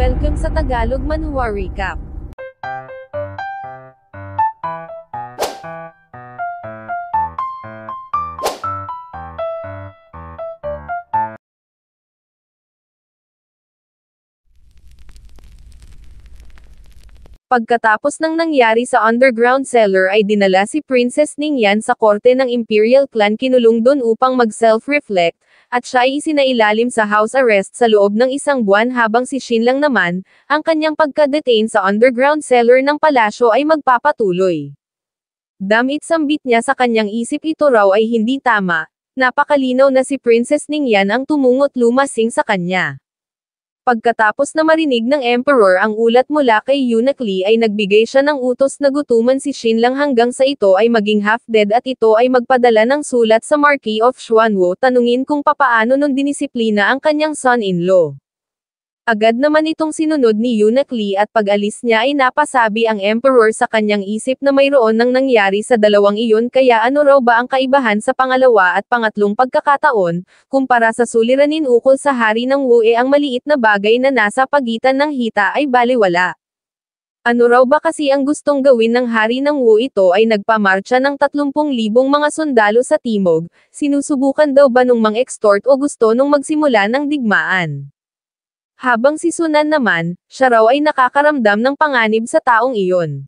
Welcome sa Tagalog Manhwa Recap. Pagkatapos ng nangyari sa underground cellar ay dinala si Princess Ningyan sa korte ng Imperial Clan, kinulong doon upang mag-self-reflect, at siya ay isinailalim sa house arrest sa loob ng 1 buwan habang si Shin lang naman, ang kanyang pagka-detain sa underground cellar ng palasyo ay magpapatuloy. Damit sambit niya sa kanyang isip ito raw ay hindi tama, napakalinaw na si Princess Ningyan ang tumungo't lumasing sa kanya. Pagkatapos na marinig ng Emperor ang ulat mula kay Eunuch Lee ay nagbigay siya ng utos na gutuman si Shin lang hanggang sa ito ay maging half-dead at ito ay magpadala ng sulat sa Marquis of Xuanwu tanungin kung papaano nun dinisiplina ang kanyang son-in-law. Agad naman itong sinunod ni Eunuch Lee at pag-alis niya ay napasabi ang Emperor sa kanyang isip na mayroon nang nangyari sa dalawang iyon, kaya ano raw ba ang kaibahan sa pangalawa at pangatlong pagkakataon, kumpara sa suliranin ukol sa hari ng Wu ang maliit na bagay na nasa pagitan ng hita ay balewala. Ano raw ba kasi ang gustong gawin ng hari ng Wu? Ito ay nagpamarcha ng 30,000 mga sundalo sa timog, sinusubukan daw ba nung mang-extort o gusto nung magsimula ng digmaan? Habang si Sunan naman, siya raw ay nakakaramdam ng panganib sa taong iyon.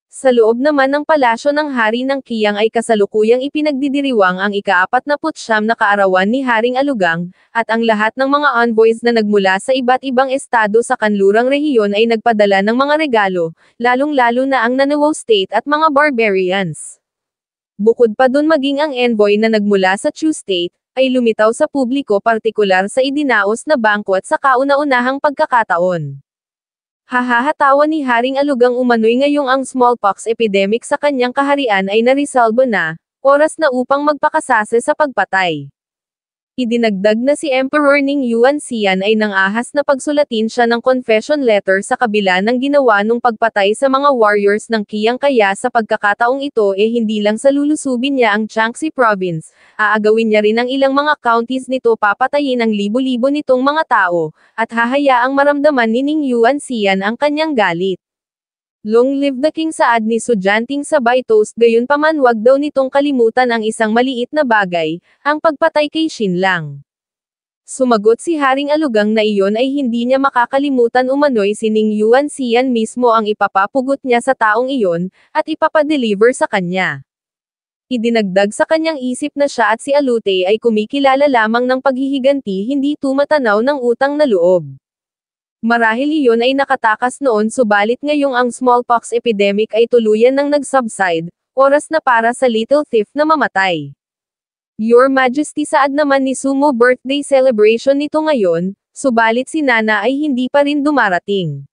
Sa loob naman ng palasyo ng hari ng Qiang ay kasalukuyang ipinagdidiriwang ang ika-49 na kaarawan ni Haring Alugang, at ang lahat ng mga envoys na nagmula sa iba't ibang estado sa kanlurang rehiyon ay nagpadala ng mga regalo, lalong-lalo na ang Nanawo State at mga barbarians. Bukod pa dun maging ang envoy na nagmula sa Chu State, ay lumitaw sa publiko partikular sa idinaos na bangkwat sa kauna-unahang pagkakataon. Hahahatawa ni Haring Alugang umano'y ngayong ang smallpox epidemic sa kanyang kaharian ay narisolba na, oras na upang magpakasase sa pagpatay. Idinagdag na si Emperor Ning Yuanxian ay nangahas na pagsulatin siya ng confession letter sa kabila ng ginawa nung pagpatay sa mga warriors ng Qiang, kaya sa pagkakataong ito hindi lang sa lulusubin niya ang Jiangxi province, aagawin niya rin ang ilang mga counties nito, papatayin ang libo-libo nitong mga tao, at hahayaang maramdaman ni Ning Yuanxian ang kanyang galit. Long live the king, saad ni Sujanting sabay toast, gayunpaman wag daw nitong kalimutan ang isang maliit na bagay, ang pagpatay kay Shin lang. Sumagot si Haring Alugang na iyon ay hindi niya makakalimutan, umano'y si Ning Yuanxian mismo ang ipapapugot niya sa taong iyon, at ipapadeliver sa kanya. Idinagdag sa kanyang isip na siya at si Alute ay kumikilala lamang ng paghihiganti, hindi tumatanaw ng utang na loob. Marahil iyon ay nakatakas noon, subalit ngayong ang smallpox epidemic ay tuluyan nang nag-subside, oras na para sa little thief na mamatay. Your Majesty, saad naman ni Sumo, birthday celebration nito ngayon, subalit si Nana ay hindi pa rin dumarating.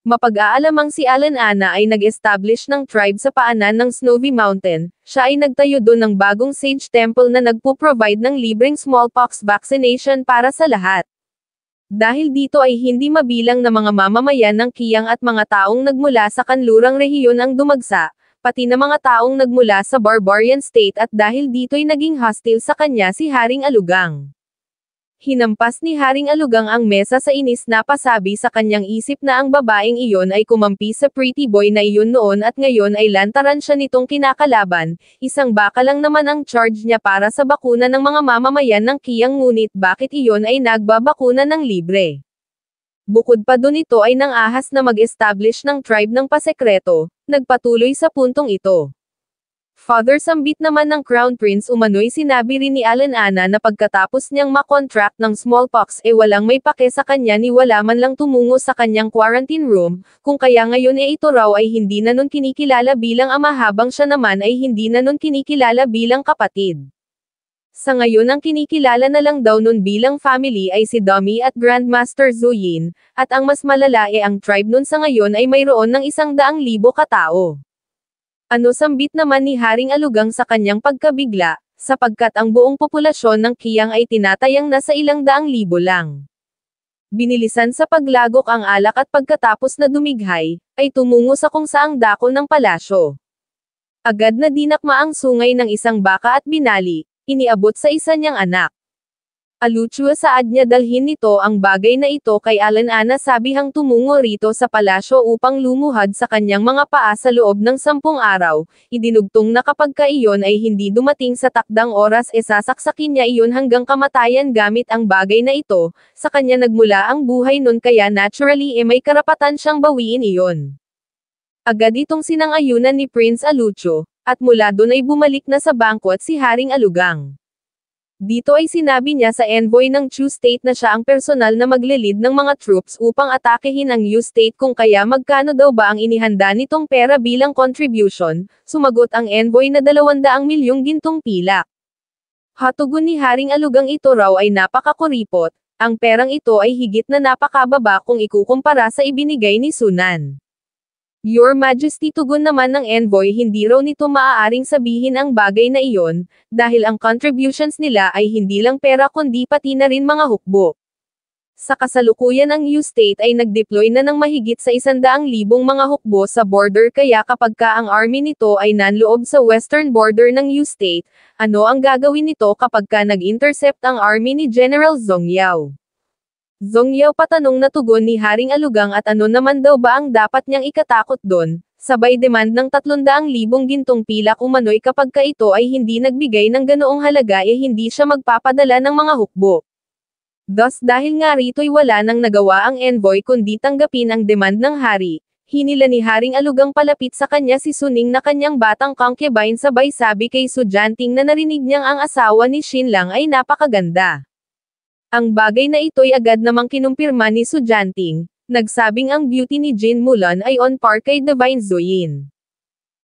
Mapag-aalamang si Alan Ana ay nag-establish ng tribe sa paanan ng Snowy Mountain, siya ay nagtayo doon ng bagong sage temple na nagpo-provide ng libreng smallpox vaccination para sa lahat. Dahil dito ay hindi mabilang na mga mamamayan ng Qiang at mga taong nagmula sa kanlurang rehiyon ang dumagsa, pati na mga taong nagmula sa barbarian state, at dahil dito'y naging hostile sa kanya si Haring Alugang. Hinampas ni Haring Alugang ang mesa sa inis, na pasabi sa kanyang isip na ang babaeng iyon ay kumampi sa pretty boy na iyon noon at ngayon ay lantaran siya nitong kinakalaban, isang baka lang naman ang charge niya para sa bakuna ng mga mamamayan ng Qiang, ngunit bakit iyon ay nagbabakuna ng libre? Bukod pa dun, ito ay nangahas na mag-establish ng tribe ng pasekreto, nagpatuloy sa puntong ito. Father sambit naman ng Crown Prince, umano'y sinabi rin ni Alan Ana na pagkatapos niyang makontract ng smallpox walang may pake sa kanya ni wala man lang tumungo sa kanyang quarantine room, kung kaya ngayon ito raw ay hindi na nun kinikilala bilang ama habang siya naman ay hindi na nun kinikilala bilang kapatid. Sa ngayon ang kinikilala na lang daw nun bilang family ay si Dummy at Grandmaster Zuyin, at ang mas malala ang tribe nun sa ngayon ay mayroon ng 100,000 katao. Ano sambit naman ni Haring Alugang sa kanyang pagkabigla, sapagkat ang buong populasyon ng Qiang ay tinatayang nasa 100,000 lang. Binilisan sa paglagok ang alak at pagkatapos na dumighay, ay tumungo sa kung saang dako ng palasyo. Agad na dinakma ang sungay ng isang baka at binali, iniabot sa isa niyang anak. Alutsua saad niya dalhin nito ang bagay na ito kay Alan Ana sabihang tumungo rito sa palasyo upang lumuhad sa kanyang mga paa sa loob ng 10 araw, idinugtong na kapag iyon ay hindi dumating sa takdang oras sasaksakin niya iyon hanggang kamatayan gamit ang bagay na ito, sa kanya nagmula ang buhay nun kaya naturally may karapatan siyang bawiin iyon. Agad itong sinang-ayunan ni Prince Alucho, at mula doon ay bumalik na sa bangko at si Haring Alugang. Dito ay sinabi niya sa envoy ng Chu State na siya ang personal na maglilid ng mga troops upang atakehin ang Yu State kung kaya magkano daw ba ang inihanda nitong pera bilang contribution, sumagot ang envoy na 200 milyong gintong pilak. Hatugon ni Haring Alugang ito raw ay napakakuripot, ang perang ito ay higit na napakababa kung ikukumpara sa ibinigay ni Sunan. Your Majesty, tugon naman ng envoy, hindi raw nito maaaring sabihin ang bagay na iyon, dahil ang contributions nila ay hindi lang pera kundi pati na rin mga hukbo. Sa kasalukuyan ang Yu State ay nag-deploy na ng mahigit sa 100,000 mga hukbo sa border kaya kapag ang army nito ay nanloob sa western border ng Yu State, ano ang gagawin nito kapag nag-intercept ang army ni General Zhong Yao? Zhong Yao, patanong na tugon ni Haring Alugang, at ano naman daw ba ang dapat niyang ikatakot doon, sabay demand ng 300,000 gintong pilak umano'y kapag ito ay hindi nagbigay ng ganoong halaga hindi siya magpapadala ng mga hukbo. Thus dahil nga rito'y wala nang nagawa ang envoy kundi tanggapin ang demand ng hari, hinila ni Haring Alugang palapit sa kanya si Suning na kanyang batang concubine sabay sabi kay Su Jianting na narinig niyang ang asawa ni Xinlang ay napakaganda. Ang bagay na ito'y agad namang kinumpirma ni Su Jianting, nagsabing ang beauty ni Jin Mulan ay on par kay Divine Zuyin.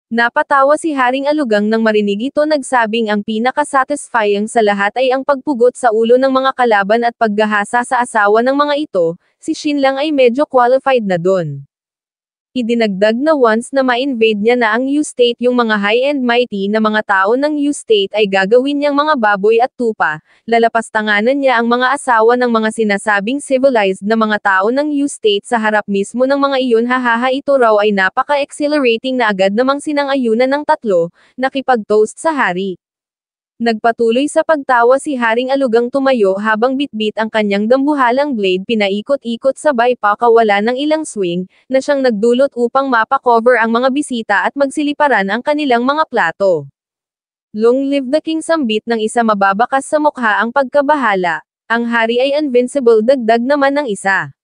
Napatawa si Haring Alugang nang marinig ito, nagsabing ang pinaka-satisfying sa lahat ay ang pagpugot sa ulo ng mga kalaban at paggahasa sa asawa ng mga ito, si Xinlang ay medyo qualified na doon. Idinagdag na once na ma-invade niya na ang Yu State, yung mga high-end mighty na mga tao ng Yu State ay gagawin niyang mga baboy at tupa, lalapastanganan niya ang mga asawa ng mga sinasabing civilized na mga tao ng Yu State sa harap mismo ng mga iyon. Hahaha, ito raw ay napaka-exhilarating na agad namang sinang-ayunan ng tatlo, nakipag-toast sa hari. Nagpatuloy sa pagtawa si Haring Alugang, tumayo habang bitbit ang kanyang dambuhalang blade, pinaikot-ikot sabay pakawala ng ilang swing, na siyang nagdulot upang mapakover ang mga bisita at magsiliparan ang kanilang mga plato. Long live the king, sambit ng isa, mababakas sa mukha ang pagkabahala. Ang hari ay invincible, dagdag naman ng isa.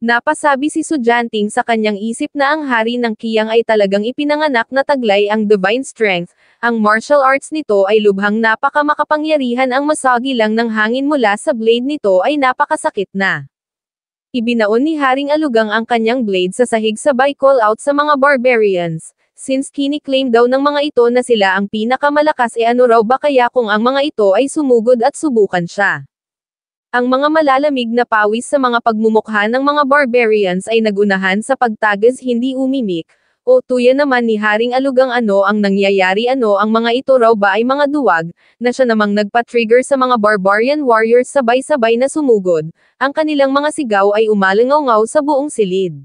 Napasabi si Su Jianting sa kanyang isip na ang hari ng Qiyang ay talagang ipinanganak na taglay ang divine strength, ang martial arts nito ay lubhang napakamakapangyarihan, ang masagi lang ng hangin mula sa blade nito ay napakasakit na. Ibinaon ni Haring Alugang ang kanyang blade sa sahig sabay call out sa mga barbarians, since kiniklaim daw ng mga ito na sila ang pinakamalakas, ano raw ba kaya kung ang mga ito ay sumugod at subukan siya. Ang mga malalamig na pawis sa mga pagmumukha ng mga barbarians ay nagunahan sa pagtagas, hindi umimik. O tuya naman ni Haring Alugang, ano ang nangyayari, ano ang mga ito raw ba ay mga duwag, na siya namang nagpa-trigger sa mga barbarian warriors sabay-sabay na sumugod, ang kanilang mga sigaw ay umalangaw sa buong silid.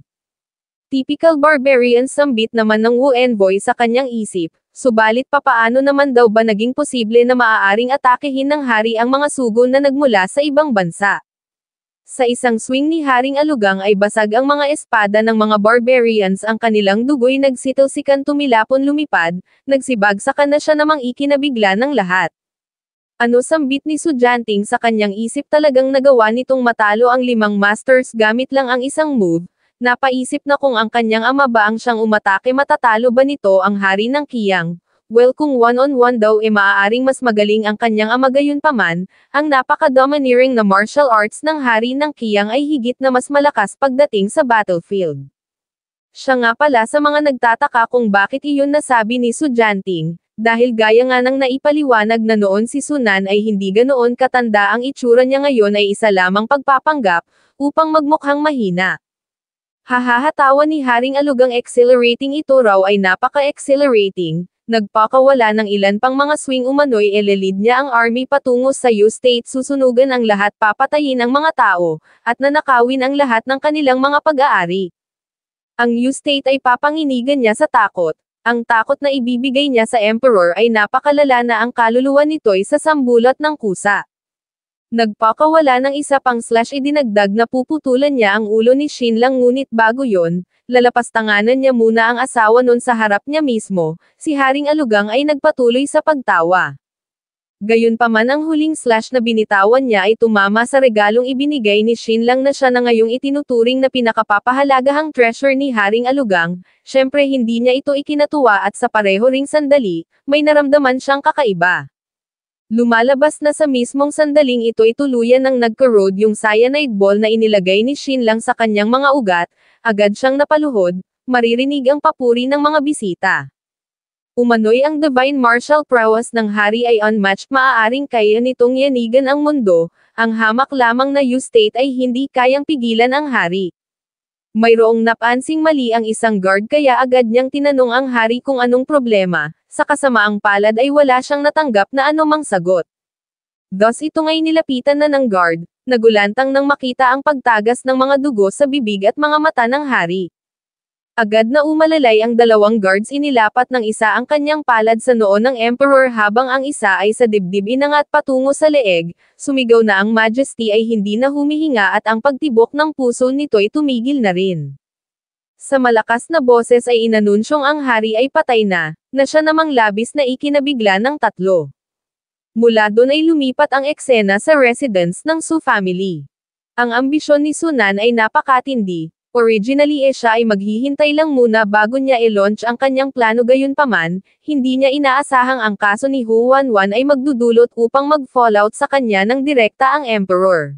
Typical barbarian, sambit naman ng Wu envoy sa kanyang isip, subalit papaano naman daw ba naging posible na maaaring atakehin ng hari ang mga sugo na nagmula sa ibang bansa? Sa isang swing ni Haring Alugang ay basag ang mga espada ng mga barbarians, ang kanilang dugo'y nagsitalsikan, tumilapon, lumipad, nagsibagsakan na siya namang ikinabigla ng lahat. Ano, sambit ni Su Jianting sa kanyang isip, talagang nagawa nitong matalo ang 5 masters gamit lang ang isang move. Napaisip na kung ang kanyang ama ba ang siyang umatake, matatalo ba nito ang hari ng Qiyang? Well, kung one-on-one daw maaaring mas magaling ang kanyang ama, gayunpaman, ang napaka-domineering na martial arts ng hari ng Qiyang ay higit na mas malakas pagdating sa battlefield. Siya nga pala sa mga nagtataka kung bakit iyon nasabi ni Su Jianting, dahil gaya nga ng naipaliwanag na noon si Sunan ay hindi ganoon katanda, ang itsura niya ngayon ay isa lamang pagpapanggap, upang magmukhang mahina. Hahahatawa ni Haring Alugang, exhilarating ito raw ay napaka-exhilarating, nagpakawala ng ilan pang mga swing umano'y elelid niya ang army patungo sa Yu State, susunugan ang lahat, papatayin ang mga tao, at nanakawin ang lahat ng kanilang mga pag-aari. Ang Yu State ay papanginigan niya sa takot, ang takot na ibibigay niya sa emperor ay napakalala na ang kaluluwa nito'y sasambulat ng kusa. Nagpakawala ng isa pang slash idinagdag na puputulan niya ang ulo ni Shinlang ngunit bago yon, lalapastanganan niya muna ang asawa nun sa harap niya mismo, si Haring Alugang ay nagpatuloy sa pagtawa. Gayunpaman ang huling slash na binitawan niya ay tumama sa regalong ibinigay ni Shinlang na siya na ngayong itinuturing na pinakapapahalagahang treasure ni Haring Alugang, syempre hindi niya ito ikinatuwa at sa pareho ring sandali, may naramdaman siyang kakaiba. Lumalabas na sa mismong sandaling ito ay tuluyan ng nagka-road yung cyanide ball na inilagay ni Shinlang sa kanyang mga ugat, agad siyang napaluhod, maririnig ang papuri ng mga bisita. Umano'y ang divine martial prowess ng hari ay unmatched, maaaring kaya nitong yanigan ang mundo, ang hamak lamang na U-state ay hindi kayang pigilan ang hari. Mayroong napansing mali ang isang guard kaya agad niyang tinanong ang hari kung anong problema, sa kasamaang palad ay wala siyang natanggap na anumang sagot. Thus ito nga'y nilapitan na ng guard, nagulantang nang makita ang pagtagas ng mga dugo sa bibig at mga mata ng hari. Agad na umalalay ang dalawang guards, inilapat ng isa ang kanyang palad sa noo ng emperor habang ang isa ay sa dibdib inangat patungo sa leeg, sumigaw na ang majesty ay hindi na humihinga at ang pagtibok ng puso nito ay tumigil na rin. Sa malakas na boses ay inanunsyong ang hari ay patay na siya namang labis na ikinabigla ng tatlo. Mula doon ay lumipat ang eksena sa residence ng Su family. Ang ambisyon ni Sunan ay napakatindi. Originally siya ay maghihintay lang muna bago niya i-launch ang kanyang plano, gayunpaman, hindi niya inaasahang ang kaso ni Huanwan ay magdudulot upang mag-fallout sa kanya ng direkta ang emperor.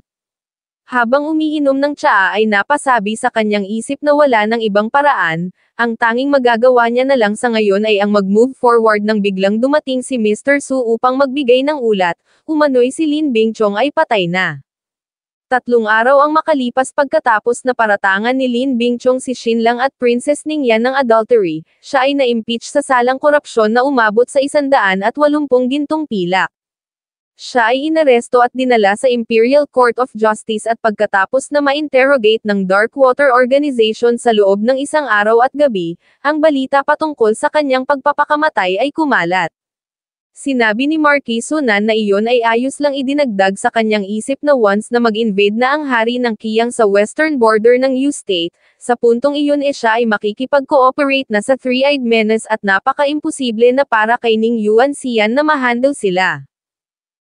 Habang umiinom ng tsaa ay napasabi sa kanyang isip na wala ng ibang paraan, ang tanging magagawa niya na lang sa ngayon ay ang mag-move forward nang biglang dumating si Mr. Su upang magbigay ng ulat, umano'y si Lin Bingchong ay patay na. 3 araw ang makalipas pagkatapos na paratangan ni Lin Bingchong si Shinlang at Princess Ningyan ng adultery, siya ay na-impeach sa salang korupsyon na umabot sa 180 gintong pilak. Siya ay inaresto at dinala sa Imperial Court of Justice at pagkatapos na ma-interrogate ng Darkwater Organization sa loob ng 1 araw at gabi, ang balita patungkol sa kanyang pagpapakamatay ay kumalat. Sinabi ni Marquis Sunan na iyon ay ayos lang idinagdag sa kanyang isip na once na mag-invade na ang hari ng Qiyang sa western border ng U-state, sa puntong iyon siya ay makikipag-cooperate na sa Three-Eyed Menace at napaka-imposible na para kay Ning Yuan Xian na ma-handle sila.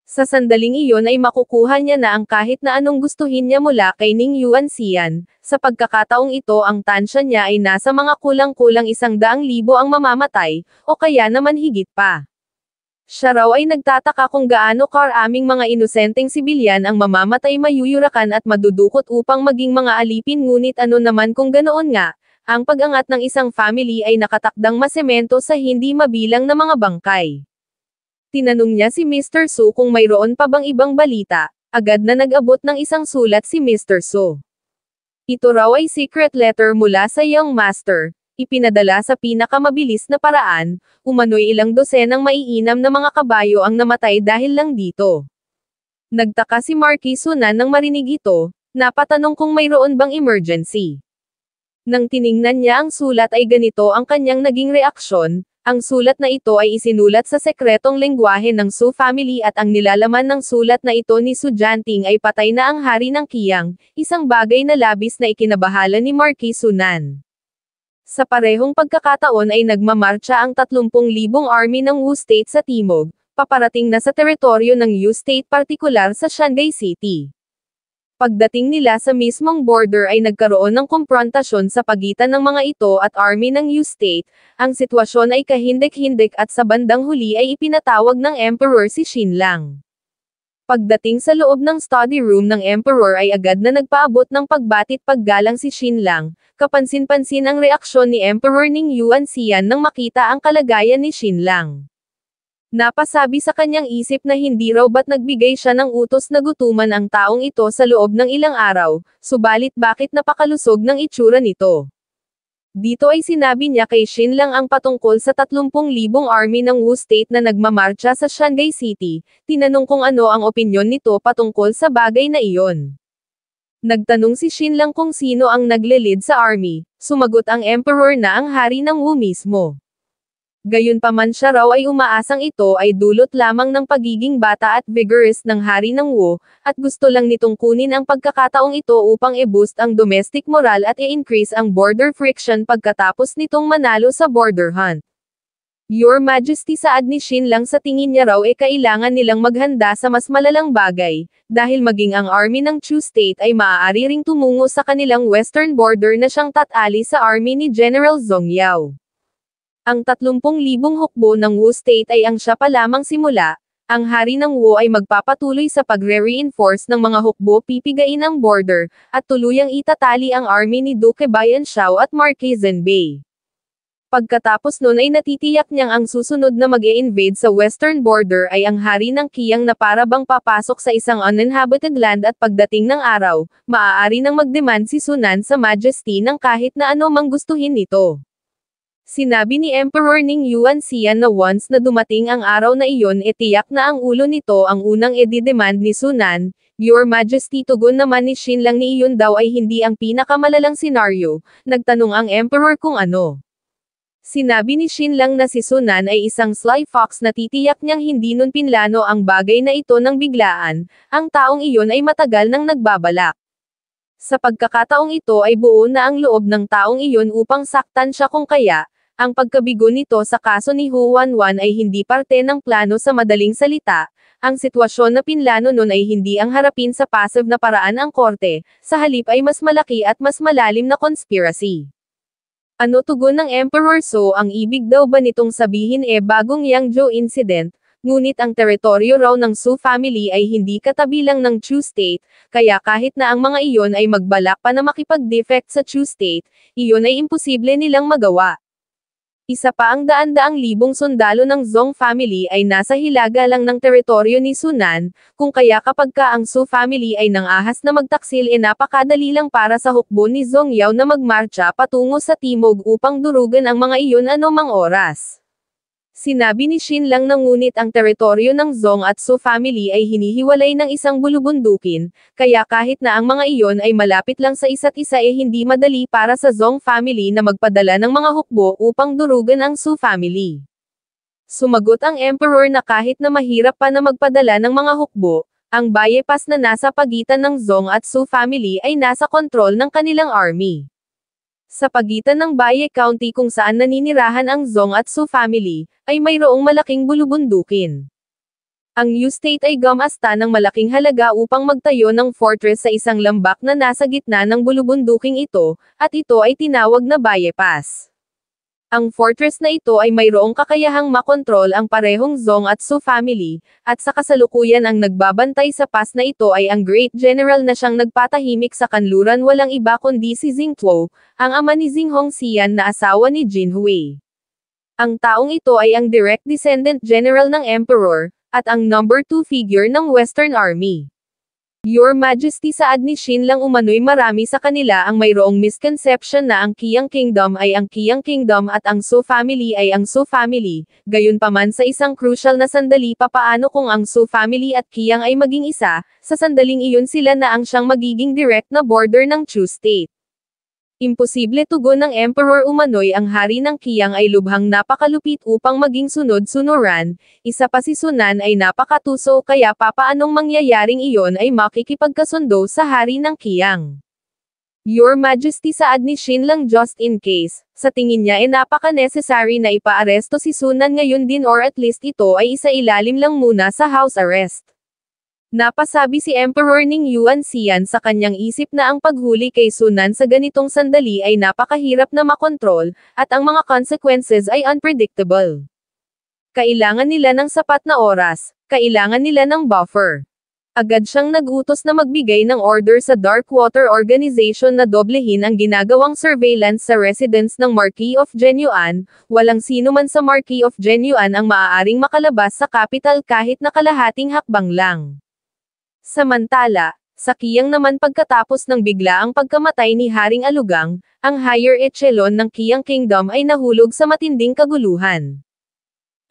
Sa sandaling iyon ay makukuha niya na ang kahit na anong gustuhin niya mula kay Ning Yuan Xian, sa pagkakataong ito ang tansya niya ay nasa mga kulang-kulang 100,000 ang mamamatay, o kaya naman higit pa. Siya raw ay nagtataka kung gaano karaming mga inosenteng sibilyan ang mamamatay, mayuyurakan at madudukot upang maging mga alipin, ngunit ano naman kung ganoon nga, ang pag-angat ng isang family ay nakatakdang masemento sa hindi mabilang na mga bangkay. Tinanong niya si Mr. Su kung mayroon pa bang ibang balita, agad na nag-abot ng isang sulat si Mr. Su. Ito raw ay secret letter mula sa Young Master. Ipinadala sa pinakamabilis na paraan, umano'y ilang dosenang maiinam na mga kabayo ang namatay dahil lang dito. Nagtaka si Marquis Sunan nang marinig ito, napatanong kung mayroon bang emergency. Nang tiningnan niya ang sulat ay ganito ang kanyang naging reaksyon, ang sulat na ito ay isinulat sa sekretong lengguwahe ng Su family at ang nilalaman ng sulat na ito ni Su Jianting ay patay na ang hari ng Qiyang, isang bagay na labis na ikinabahala ni Marquis Sunan. Sa parehong pagkakataon ay nagmamarcha ang 30,000 army ng Wu State sa timog, paparating na sa teritoryo ng U State, partikular sa Shanghai City. Pagdating nila sa mismong border ay nagkaroon ng komprontasyon sa pagitan ng mga ito at army ng U State, ang sitwasyon ay kahindik-hindik at sa bandang huli ay ipinatawag ng Emperor si Shinlang. Pagdating sa loob ng study room ng Emperor ay agad na nagpaabot ng pagbatit paggalang si Shinlang, kapansin-pansin ang reaksyon ni Emperor Ning Yuan Xian nang makita ang kalagayan ni Shinlang. Napasabi sa kanyang isip na hindi raw ba't nagbigay siya ng utos na gutuman ang taong ito sa loob ng ilang araw, subalit bakit napakalusog ng itsura nito. Dito ay sinabi niya kay Shinlang ang patungkol sa 30,000 army ng Wu State na nagmamarcha sa Shanghai City, tinanong kung ano ang opinyon nito patungkol sa bagay na iyon. Nagtanong si Shinlang kung sino ang nagle-lead sa army, sumagot ang emperor na ang hari ng Wu mismo. Gayunpaman siya raw ay umaasang ito ay dulot lamang ng pagiging bata at vigorous ng hari ng Wu, at gusto lang nitong kunin ang pagkakataong ito upang i-boost ang domestic moral at i-increase ang border friction pagkatapos nitong manalo sa border hunt. Your Majesty, saad ni Shin Lang, sa tingin niya raw kailangan nilang maghanda sa mas malalang bagay, dahil maging ang army ng Chu State ay maaari ring tumungo sa kanilang western border na siyang tatali sa army ni General Zhong Yao. Ang 30,000 hukbo ng Wu State ay ang siya pa lamang simula. Ang hari ng Wu ay magpapatuloy sa pagre-reinforce ng mga hukbo, pipigain ang border, at tuluyang itatali ang army ni Duke Bayanxiao at Marquis Zhenbei. Pagkatapos nun ay natitiyak niyang ang susunod na mag-e-invade sa western border ay ang hari ng Qiang na para bang papasok sa isang uninhabited land, at pagdating ng araw, maaari nang mag-demand si Sunan sa Majesty ng kahit na ano mang gustuhin nito. Sinabi ni Emperor Ning Yuanxian na once na dumating ang araw na iyon tiyak na ang ulo nito ang unang i-demand ni Sunan. Your Majesty, tugon naman ni Shin Lang, ni iyon daw ay hindi ang pinakamalalang senaryo. Nagtanong ang Emperor kung ano. Sinabi ni Shin Lang na si Sunan ay isang sly fox na titiyak niyang hindi nun pinlano ang bagay na ito ng biglaan, ang taong iyon ay matagal nang nagbabalak. Sa pagkakataong ito ay buo na ang loob ng taong iyon upang saktan siya, kung kaya, ang pagkabigo nito sa kaso ni Hu Wanwan ay hindi parte ng plano. Sa madaling salita, ang sitwasyon na pinlano nun ay hindi ang harapin sa passive na paraan ang korte, sa halip ay mas malaki at mas malalim na conspiracy. Ano, tugon ng Emperor So? Ang ibig daw ba nitong sabihin bagong Yangzhou incident, ngunit ang teritoryo raw ng Su family ay hindi katabilang ng Chu State, kaya kahit na ang mga iyon ay magbalak pa na makipag-defect sa Chu State, iyon ay imposible nilang magawa. Isa pa, ang daan-daang libong sundalo ng Zhong family ay nasa hilaga lang ng teritoryo ni Sunan, kung kaya kapag ka ang Su family ay nangahas na magtaksil napakadali lang para sa hukbo ni Zhong Yao na magmarcha patungo sa timog upang durugan ang mga iyon anumang oras. Sinabi ni Shin Lang na ngunit ang teritoryo ng Zhong at Su family ay hinihiwalay ng isang bulubundukin, kaya kahit na ang mga iyon ay malapit lang sa isa't isa hindi madali para sa Zhong family na magpadala ng mga hukbo upang durugan ang Su family. Sumagot ang Emperor na kahit na mahirap pa na magpadala ng mga hukbo, ang bypass na nasa pagitan ng Zhong at Su family ay nasa kontrol ng kanilang army. Sa pagitan ng Baye County kung saan naninirahan ang Zhong at Su family, ay mayroong malaking bulubundukin. Ang Yu State ay gumasta ng malaking halaga upang magtayo ng fortress sa isang lambak na nasa gitna ng bulubunduking ito, at ito ay tinawag na Baye Pass. Ang fortress na ito ay mayroong kakayahang makontrol ang parehong Zhong at Su family, at sa kasalukuyan ang nagbabantay sa pass na ito ay ang Great General na siyang nagpatahimik sa kanluran, walang iba kundi si Jing Tuo, ang ama ni Jing Hongxian na asawa ni Jin Hui. Ang taong ito ay ang direct descendant general ng Emperor, at ang number 2 figure ng Western Army. Your Majesty, saad ni Shin Lang, umano'y marami sa kanila ang mayroong misconception na ang Qiang Kingdom ay ang Qiang Kingdom at ang Su family ay ang Su family. Gayunpaman, sa isang crucial na sandali, papaano kung ang Su family at Qiang ay maging isa, sa sandaling iyon sila na ang siyang magiging direct na border ng Chu State. Imposible, tugon ng Emperor. Umano'y ang hari ng Qiang ay lubhang napakalupit upang maging sunod-sunuran, isa pa si Sunan ay napakatuso, kaya papaanong mangyayaring iyon ay makikipagkasundo sa hari ng Qiang. Your Majesty, saad ni Shin Lang, just in case, sa tingin niya napaka-necessary na ipaaresto si Sunan ngayon din, or at least ito ay isailalim lang muna sa house arrest. Napasabi si Emperor Ning Yuanxian sa kanyang isip na ang paghuli kay Sunan sa ganitong sandali ay napakahirap na makontrol, at ang mga consequences ay unpredictable. Kailangan nila ng sapat na oras, kailangan nila ng buffer. Agad siyang nag-utos na magbigay ng order sa Darkwater Organization na doblehin ang ginagawang surveillance sa residence ng Marquis of Genyuan. Walang sino man sa Marquis of Genyuan ang maaaring makalabas sa capital kahit na kalahating hakbang lang. Samantala, sa Qiang naman, pagkatapos ng biglaang pagkamatay ni Haring Alugang, ang higher echelon ng Qiang Kingdom ay nahulog sa matinding kaguluhan.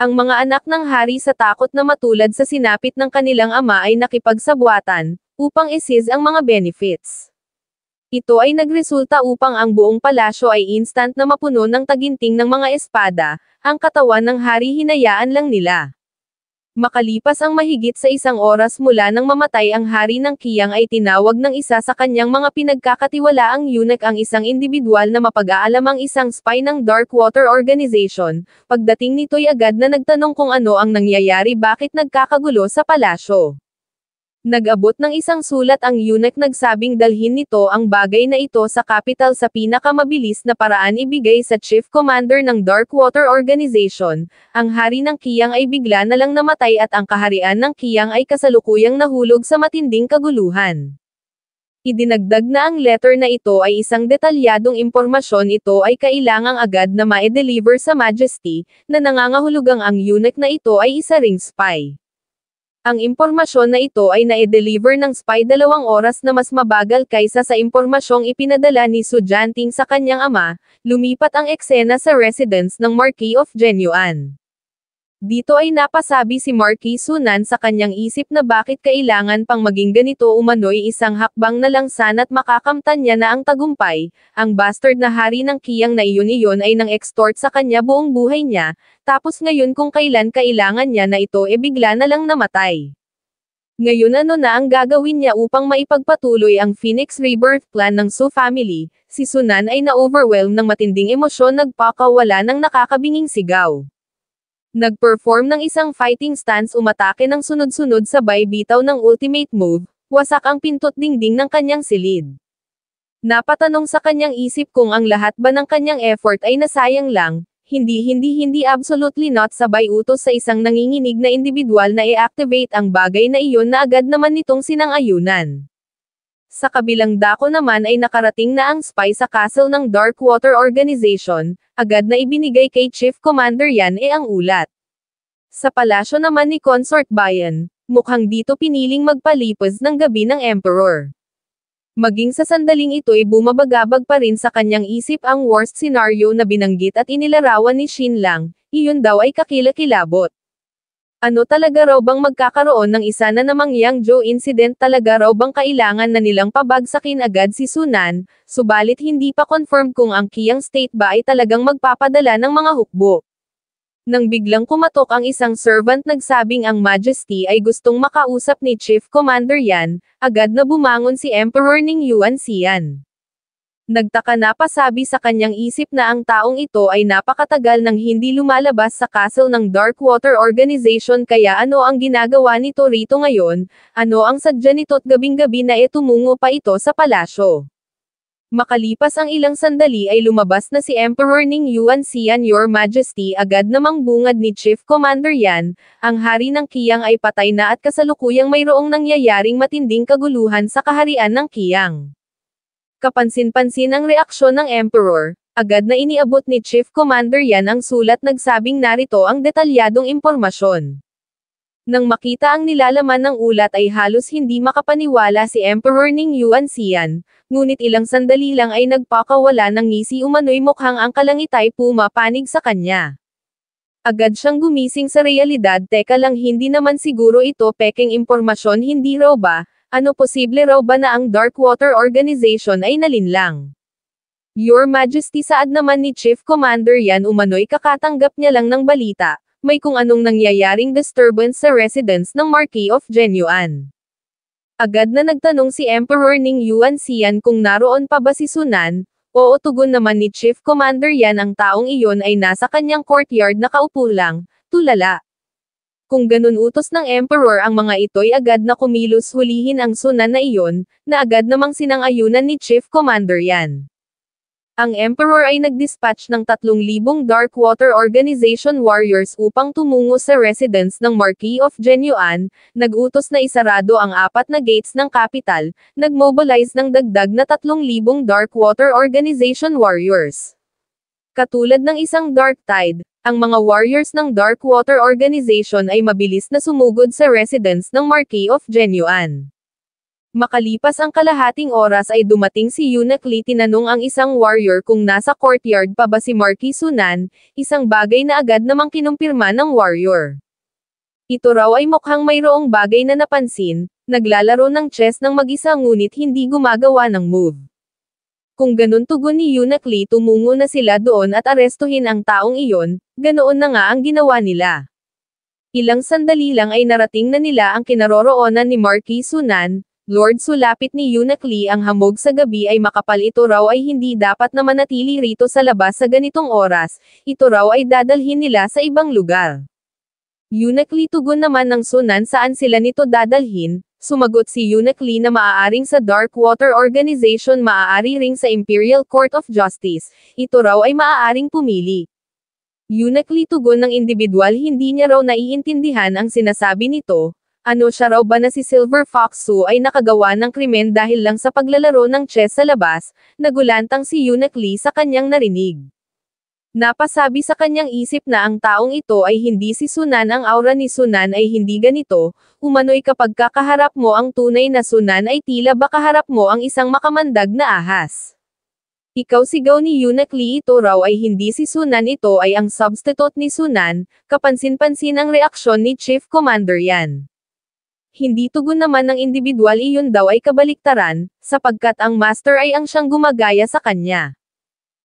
Ang mga anak ng hari, sa takot na matulad sa sinapit ng kanilang ama, ay nakipagsabwatan, upang i-seize ang mga benefits. Ito ay nagresulta upang ang buong palasyo ay instant na mapuno ng taginting ng mga espada, ang katawan ng hari hinayaan lang nila. Makalipas ang mahigit sa 1 oras mula nang mamatay ang hari ng Qiyang ay tinawag ng isa sa kanyang mga pinagkakatiwalaang eunuch ang isang indibidwal na mapag-aalamang isang spy ng Darkwater Organization. Pagdating nito'y agad na nagtanong kung ano ang nangyayari, bakit nagkakagulo sa palasyo. Nag-abot ng isang sulat ang eunuch nagsabing dalhin nito ang bagay na ito sa capital sa pinakamabilis na paraan, ibigay sa Chief Commander ng Darkwater Organization. Ang hari ng Qiyang ay bigla na lang namatay at ang kaharian ng Qiyang ay kasalukuyang nahulog sa matinding kaguluhan. Idinagdag na ang letter na ito ay isang detalyadong impormasyon. Ito ay kailangang agad na ma-deliver sa Majesty, na nangangahulugang ang eunuch na ito ay isa ring spy. Ang impormasyon na ito ay na-deliver ng spy 2 oras na mas mabagal kaysa sa impormasyong ipinadala ni Su Jianting sa kanyang ama. Lumipat ang eksena sa residence ng Marquis of Genyuan. Dito ay napasabi si Marquis Sunan sa kanyang isip na bakit kailangan pang maging ganito, umano'y isang hakbang na lang sana't makakamtan niya na ang tagumpay. Ang bastard na hari ng Qiyang na iyon ay nang-extort sa kanya buong buhay niya, tapos ngayon kung kailan kailangan niya na ito bigla na lang namatay. Ngayon ano na ang gagawin niya upang maipagpatuloy ang Phoenix Rebirth plan ng Su family? Si Sunan ay na-overwhelm ng matinding emosyon, nagpakawala ng nakakabinging sigaw. Nag-perform ng isang fighting stance, umatake ng sunod-sunod sabay bitaw ng ultimate move, wasak ang pintot dingding ng kanyang silid. Napatanong sa kanyang isip kung ang lahat ba ng kanyang effort ay nasayang lang. Hindi absolutely not. Sabay utos sa isang nanginginig na individual na i-activate ang bagay na iyon na agad naman nitong sinang-ayunan. Sa kabilang dako naman ay nakarating na ang spy sa castle ng Darkwater Organization, agad na ibinigay kay Chief Commander Yan ang ulat. Sa palasyo naman ni Consort Bayan, mukhang dito piniling magpalipas ng gabi ng Emperor. Maging sa sandaling ito'y bumabagabag pa rin sa kanyang isip ang worst scenario na binanggit at inilarawan ni Shin Lang, iyon daw ay kakilakilabot. Ano talaga raw bang magkakaroon ng isa na namang Yangzhou incident? Talaga raw bang kailangan na nilang pabagsakin agad si Sunan, subalit hindi pa confirmed kung ang Qiyang State ba ay talagang magpapadala ng mga hukbo. Nang biglang kumatok ang isang servant, nagsabing ang Majesty ay gustong makausap ni Chief Commander Yan, agad na bumangon si Emperor Ning Yuan Xian. Nagtaka na pasabi sa kanyang isip na ang taong ito ay napakatagal nang hindi lumalabas sa castle ng Darkwater Organization, kaya ano ang ginagawa nito rito ngayon, ano ang sadya nito't gabing-gabi na tumungo pa ito sa palasyo. Makalipas ang ilang sandali ay lumabas na si Emperor Ning Yuan Xian. Your Majesty, agad namang bungad ni Chief Commander Yan, ang hari ng Qiyang ay patay na at kasalukuyang mayroong nangyayaring matinding kaguluhan sa kaharian ng Qiyang. Kapansin-pansin ang reaksyon ng Emperor, agad na iniabot ni Chief Commander Yan ang sulat, nagsabing narito ang detalyadong impormasyon. Nang makita ang nilalaman ng ulat ay halos hindi makapaniwala si Emperor Ning Yuan Xian, ngunit ilang sandali lang ay nagpakawala ng ngisi, umano'y mukhang ang kalangitay pumapanig sa kanya. Agad siyang gumising sa realidad. Teka lang, hindi naman siguro ito pekeng impormasyon, hindi raw ba? Ano, posible raw ba na ang Darkwater Organization ay nalinlang? Your Majesty, saad naman ni Chief Commander Yan, umano'y kakatanggap niya lang ng balita, may kung anong nangyayaring disturbance sa residence ng Marquis of Genyuan. Agad na nagtanong si Emperor Ning Yuan Xian kung naroon pa ba si Sunan. Oo, tugon naman ni Chief Commander Yan, ang taong iyon ay nasa kanyang courtyard nakaupo lang, tulala. Kung ganun utos ng Emperor ang mga ito'y agad na kumilos hulihin ang Sunan na iyon, na agad namang sinang-ayunan ni Chief Commander Yan. Ang Emperor ay nag-dispatch ng 3,000 Darkwater Organization warriors upang tumungo sa residence ng Marquis of Genyuan, nag-utos na isarado ang 4 na gates ng capital, nag-mobilize ng dagdag na 3,000 Darkwater Organization warriors. Katulad ng isang Dark Tide, ang mga warriors ng Darkwater Organization ay mabilis na sumugod sa residence ng Marquis of Genyuan. Makalipas ang kalahating oras ay dumating si Eunuch Li. Tinanong ang isang warrior kung nasa courtyard pa ba si Marquis Sunan, isang bagay na agad namang kinumpirma ng warrior. Ito raw ay mukhang mayroong bagay na napansin, naglalaro ng chess ng mag-isa ngunit hindi gumagawa ng move. Kung ganun tugon ni Yunakli, tumungo na sila doon at arestuhin ang taong iyon, ganoon na nga ang ginawa nila. Ilang sandali lang ay narating na nila ang kinaroroonan ni Marquis Sunan. Lord, sulapit ni Yunakli, ang hamog sa gabi ay makapal, ito raw ay hindi dapat na manatili rito sa labas sa ganitong oras, ito raw ay dadalhin nila sa ibang lugar. Yunakli, tugon naman ng Sunan, saan sila nito dadalhin? Sumagot si Yunakli na maaaring sa Dark Water Organization, maaari ring sa Imperial Court of Justice, ito raw ay maaaring pumili. Yunakli, tugon ng individual, hindi niya raw naiintindihan ang sinasabi nito. Ano, siya raw ba na si Silver Fox Su ay nakagawa ng krimen dahil lang sa paglalaro ng chess sa labas? Nagulantang si Yunakli sa kanyang narinig. Napasabi sa kanyang isip na ang taong ito ay hindi si Sunan, ang aura ni Sunan ay hindi ganito, umano'y kapag kakaharap mo ang tunay na Sunan ay tila ba kaharap mo ang isang makamandag na ahas. Ikaw, sigaw ni Yunakli, ito raw ay hindi si Sunan, ito ay ang substitute ni Sunan, kapansin-pansin ang reaksyon ni Chief Commander Yan. Hindi tugon naman ng individual, iyon daw ay kabaliktaran, sapagkat ang master ay ang siyang gumagaya sa kanya.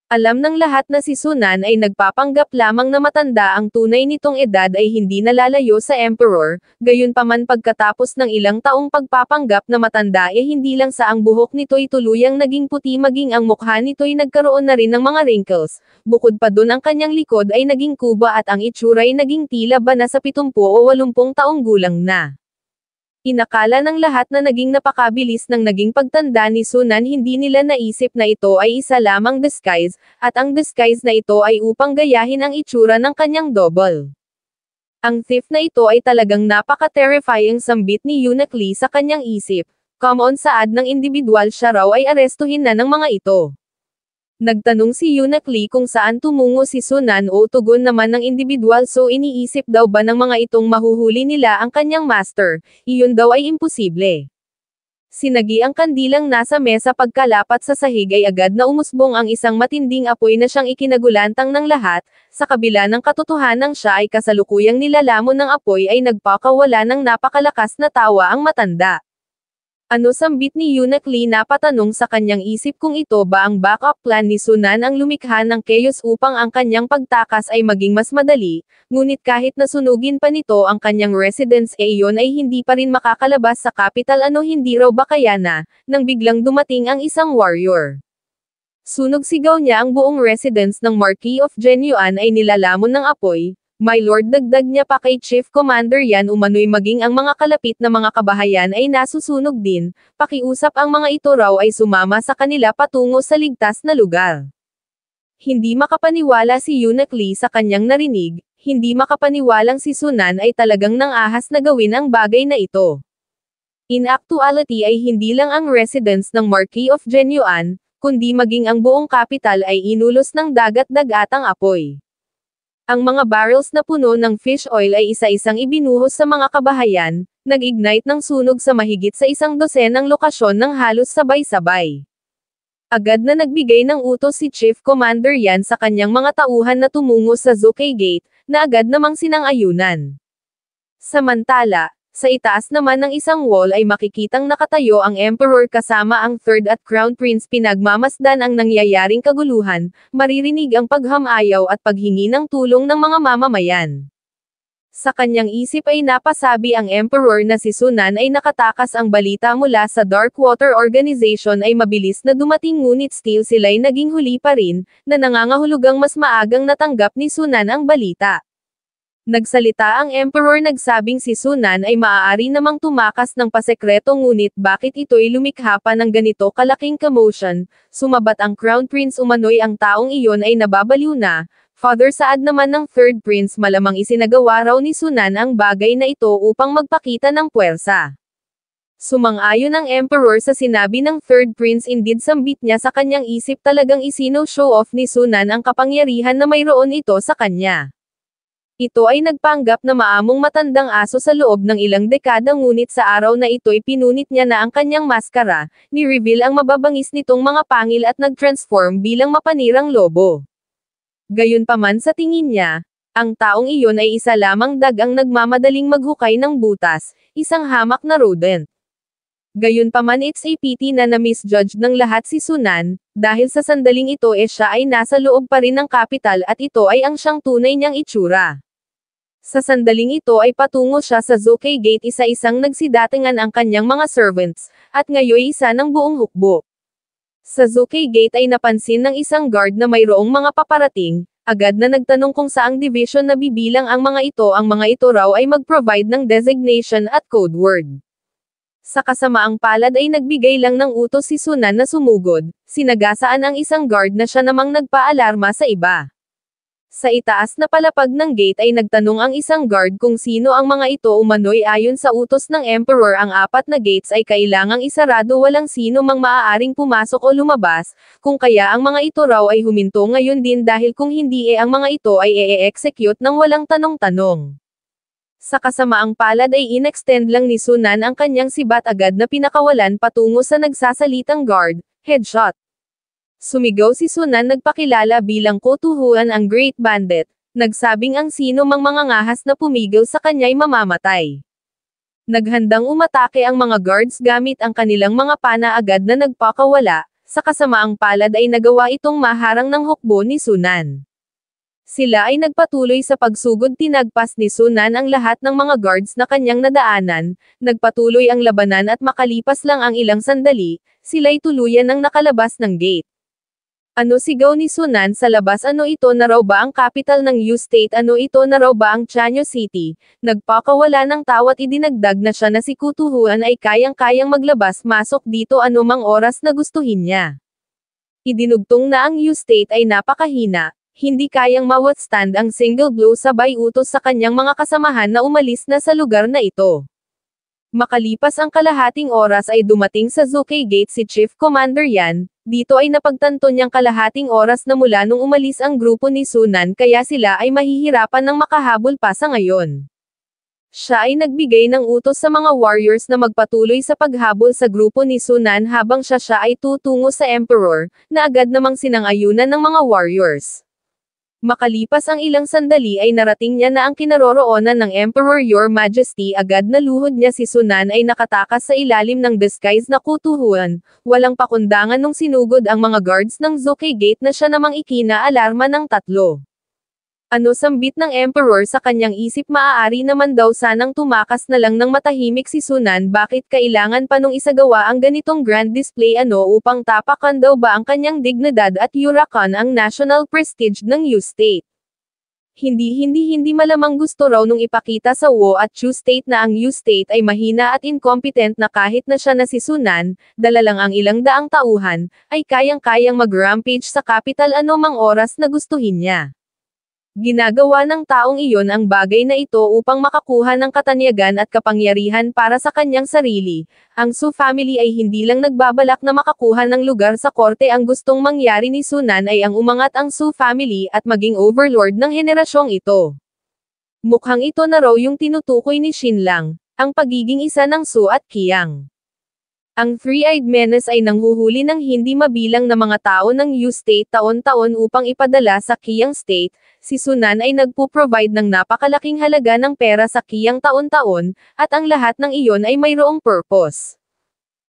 Alam ng lahat na si Sunan ay nagpapanggap lamang na matanda, ang tunay nitong edad ay hindi nalalayo sa emperor, gayunpaman pagkatapos ng ilang taong pagpapanggap na matanda ay hindi lang sa ang buhok nito'y tuluyang naging puti, maging ang mukha nito'y nagkaroon na rin ng mga wrinkles, bukod pa dun ang kanyang likod ay naging kuba at ang itsura'y naging tila ba nasa 70 o 80 taong gulang na. Inakala ng lahat na naging napakabilis ng naging pagtanda ni Sunan, hindi nila naisip na ito ay isa lamang disguise, at ang disguise na ito ay upang gayahin ang itsura ng kanyang double. Ang thief na ito ay talagang napaka-terrifying, sambit ni Yunakli sa kanyang isip. Come on, saad ng individual, siya raw ay arestuhin na ng mga ito. Nagtanong si Yunakli kung saan tumungo si Sunan, o tugon naman ng individual, so iniisip daw ba ng mga itong mahuhuli nila ang kanyang master, iyon daw ay imposible. Sinagi ang kandilang nasa mesa, pagkalapat sa sahig ay agad na umusbong ang isang matinding apoy na siyang ikinagulantang ng lahat, sa kabila ng katotohanang siya ay kasalukuyang nilalamon ng apoy ay nagpakawala ng napakalakas na tawa ang matanda. Ano, sambit ni Yunakli, napatanong sa kanyang isip kung ito ba ang backup plan ni Sunan, ang lumikha ng chaos upang ang kanyang pagtakas ay maging mas madali, ngunit kahit nasunugin pa nito ang kanyang residence iyon ay hindi pa rin makakalabas sa capital. Ano, hindi raw ba kaya na, nang biglang dumating ang isang warrior. Sunog, sigaw niya, ang buong residence ng Marquis of Genyuan ay nilalamon ng apoy. My lord, dagdag niya pa kay Chief Commander Yan, umano'y maging ang mga kalapit na mga kabahayan ay nasusunog din, pakiusap ang mga ito raw ay sumama sa kanila patungo sa ligtas na lugar. Hindi makapaniwala si Yunakli sa kanyang narinig, hindi makapaniwalang si Sunan ay talagang nang-ahas na gawin ang bagay na ito. In actuality ay hindi lang ang residence ng Marquis of Genyuan, kundi maging ang buong capital ay inulos ng dagat-dagatang apoy. Ang mga barrels na puno ng fish oil ay isa-isang ibinuhos sa mga kabahayan, nag-ignite ng sunog sa mahigit sa 100 lokasyon ng halos sabay-sabay. Agad na nagbigay ng utos si Chief Commander Yan sa kanyang mga tauhan na tumungo sa Zukay Gate, na agad namang sinang-ayunan. Samantala, sa itaas naman ng isang wall ay makikitang nakatayo ang Emperor kasama ang Third at Crown Prince, pinagmamasdan ang nangyayaring kaguluhan, maririnig ang paghamayaw at paghingi ng tulong ng mga mamamayan. Sa kanyang isip ay napasabi ang Emperor na si Sunan ay nakatakas, ang balita mula sa Dark Water Organization ay mabilis na dumating, ngunit still sila'y naging huli pa rin, na nangangahulugang mas maagang natanggap ni Sunan ang balita. Nagsalita ang Emperor, nagsabing si Sunan ay maaari namang tumakas ng pasekreto, ngunit bakit ito'y lumikha pa ng ganito kalaking commotion? Sumabat ang Crown Prince, umano'y ang taong iyon ay nababaliw na. Father, saad naman ng Third Prince, malamang isinagawa raw ni Sunan ang bagay na ito upang magpakita ng puwersa. Sumang-ayon ang Emperor sa sinabi ng Third Prince, indeed, sambit niya sa kanyang isip, talagang isino-show off ni Sunan ang kapangyarihan na mayroon ito sa kanya. Ito ay nagpanggap na maamong matandang aso sa loob ng ilang dekada, ngunit sa araw na ito'y pinunit niya na ang kanyang maskara, ni-reveal ang mababangis nitong mga pangil at nag-transform bilang mapanirang lobo. Gayunpaman sa tingin niya, ang taong iyon ay isa lamang dagang nagmamadaling maghukay ng butas, isang hamak na rodent. Gayunpaman, it's a pity na na-misjudged ng lahat si Sunan, Dahil sa sandaling ito siya ay nasa loob pa rin ng kapital at ito ay ang siyang tunay niyang itsura. Sa sandaling ito ay patungo siya sa Zokay Gate, isa-isang nagsidatingan ang kanyang mga servants, at ngayon isa ng buong hukbo. Sa Zokay Gate ay napansin ng isang guard na mayroong mga paparating, agad na nagtanong kung saang division na bibilang ang mga ito. Ang mga ito raw ay mag-provide ng designation at code word. Sa kasamaang palad ay nagbigay lang ng utos si Sunan na sumugod, sinagasaan ang isang guard na siya namang nagpaalarma sa iba. Sa itaas na palapag ng gate ay nagtanong ang isang guard kung sino ang mga ito. Umano'y ayon sa utos ng Emperor ang 4 na gates ay kailangang isarado, walang sino mang maaaring pumasok o lumabas, kung kaya ang mga ito raw ay huminto ngayon din dahil kung hindi ang mga ito ay i-execute ng walang tanong-tanong. Sa kasamaang palad ay inextend lang ni Sunan ang kanyang sibat, agad na pinakawalan patungo sa nagsasalitang guard, headshot. Sumigaw si Sunan, nagpakilala bilang Kotuhuan ang Great Bandit, nagsabing ang sino mang mangangahas na pumigil sa kanya'y mamamatay. Naghandang umatake ang mga guards gamit ang kanilang mga pana, agad na nagpakawala, sa kasamaang palad ay nagawa itong maharang ng hukbo ni Sunan. Sila ay nagpatuloy sa pagsugod, tinagpas ni Sunan ang lahat ng mga guards na kanyang nadaanan, nagpatuloy ang labanan at makalipas lang ang ilang sandali, sila'y tuluyan ng nakalabas ng gate. Ano, sigaw ni Sunan sa labas, ano ito na raw ba ang capital ng U-State? Ano ito na raw ba ang Chanyo City? Nagpakawala ng tawat, idinagdag na siya na si Kutuhuan ay kayang-kayang maglabas-masok dito anumang oras na gustuhin niya. Idinugtong na ang U-State ay napakahina, hindi kayang ma-withstand ang single blow, sabay utos sa kanyang mga kasamahan na umalis na sa lugar na ito. Makalipas ang kalahating oras ay dumating sa Zokay Gate si Chief Commander Yan. Dito ay napagtanto niyang kalahating oras na mula nung umalis ang grupo ni Sunan, kaya sila ay mahihirapan ng makahabol pa sa ngayon. Siya ay nagbigay ng utos sa mga warriors na magpatuloy sa paghabol sa grupo ni Sunan habang siya ay tutungo sa Emperor, na agad namang sinang-ayunan ng mga warriors. Makalipas ang ilang sandali ay narating niya na ang kinaroroonan ng Emperor. Your Majesty, agad na luhod niya. Si Sunan ay nakatakas sa ilalim ng disguise na Kutuhuan, walang pakundangan nung sinugod ang mga guards ng Zokay Gate na siya namang ikina-alarma ng 3. Ano, sambit ng Emperor sa kanyang isip, maaari naman daw sanang tumakas na lang ng matahimik si Sunan, bakit kailangan pa nung isagawa ang ganitong grand display? Ano, upang tapakan daw ba ang kanyang dignidad at yurakan ang national prestige ng U-State? Hindi malamang gusto raw nung ipakita sa Wo at Chu State na ang U-State ay mahina at incompetent, na kahit na siya na si Sunan, dala lang ang ilang daang tauhan, ay kayang-kayang mag-rampage sa capital anumang oras na gustuhin niya. Ginagawa ng taong iyon ang bagay na ito upang makakuha ng katanyagan at kapangyarihan para sa kanyang sarili. Ang Su family ay hindi lang nagbabalak na makakuha ng lugar sa korte. Ang gustong mangyari ni Sunan ay ang umangat ang Su family at maging overlord ng henerasyong ito. Mukhang ito na raw yung tinutukoy ni Xinlang, ang pagiging isa ng Su at Qiang. Ang Three-Eyed Menace ay nanghuhuli ng hindi mabilang na mga tao ng U-State taon-taon upang ipadala sa Qiang State. Si Sunan ay nagpo-provide ng napakalaking halaga ng pera sa Qiang taon-taon, at ang lahat ng iyon ay mayroong purpose.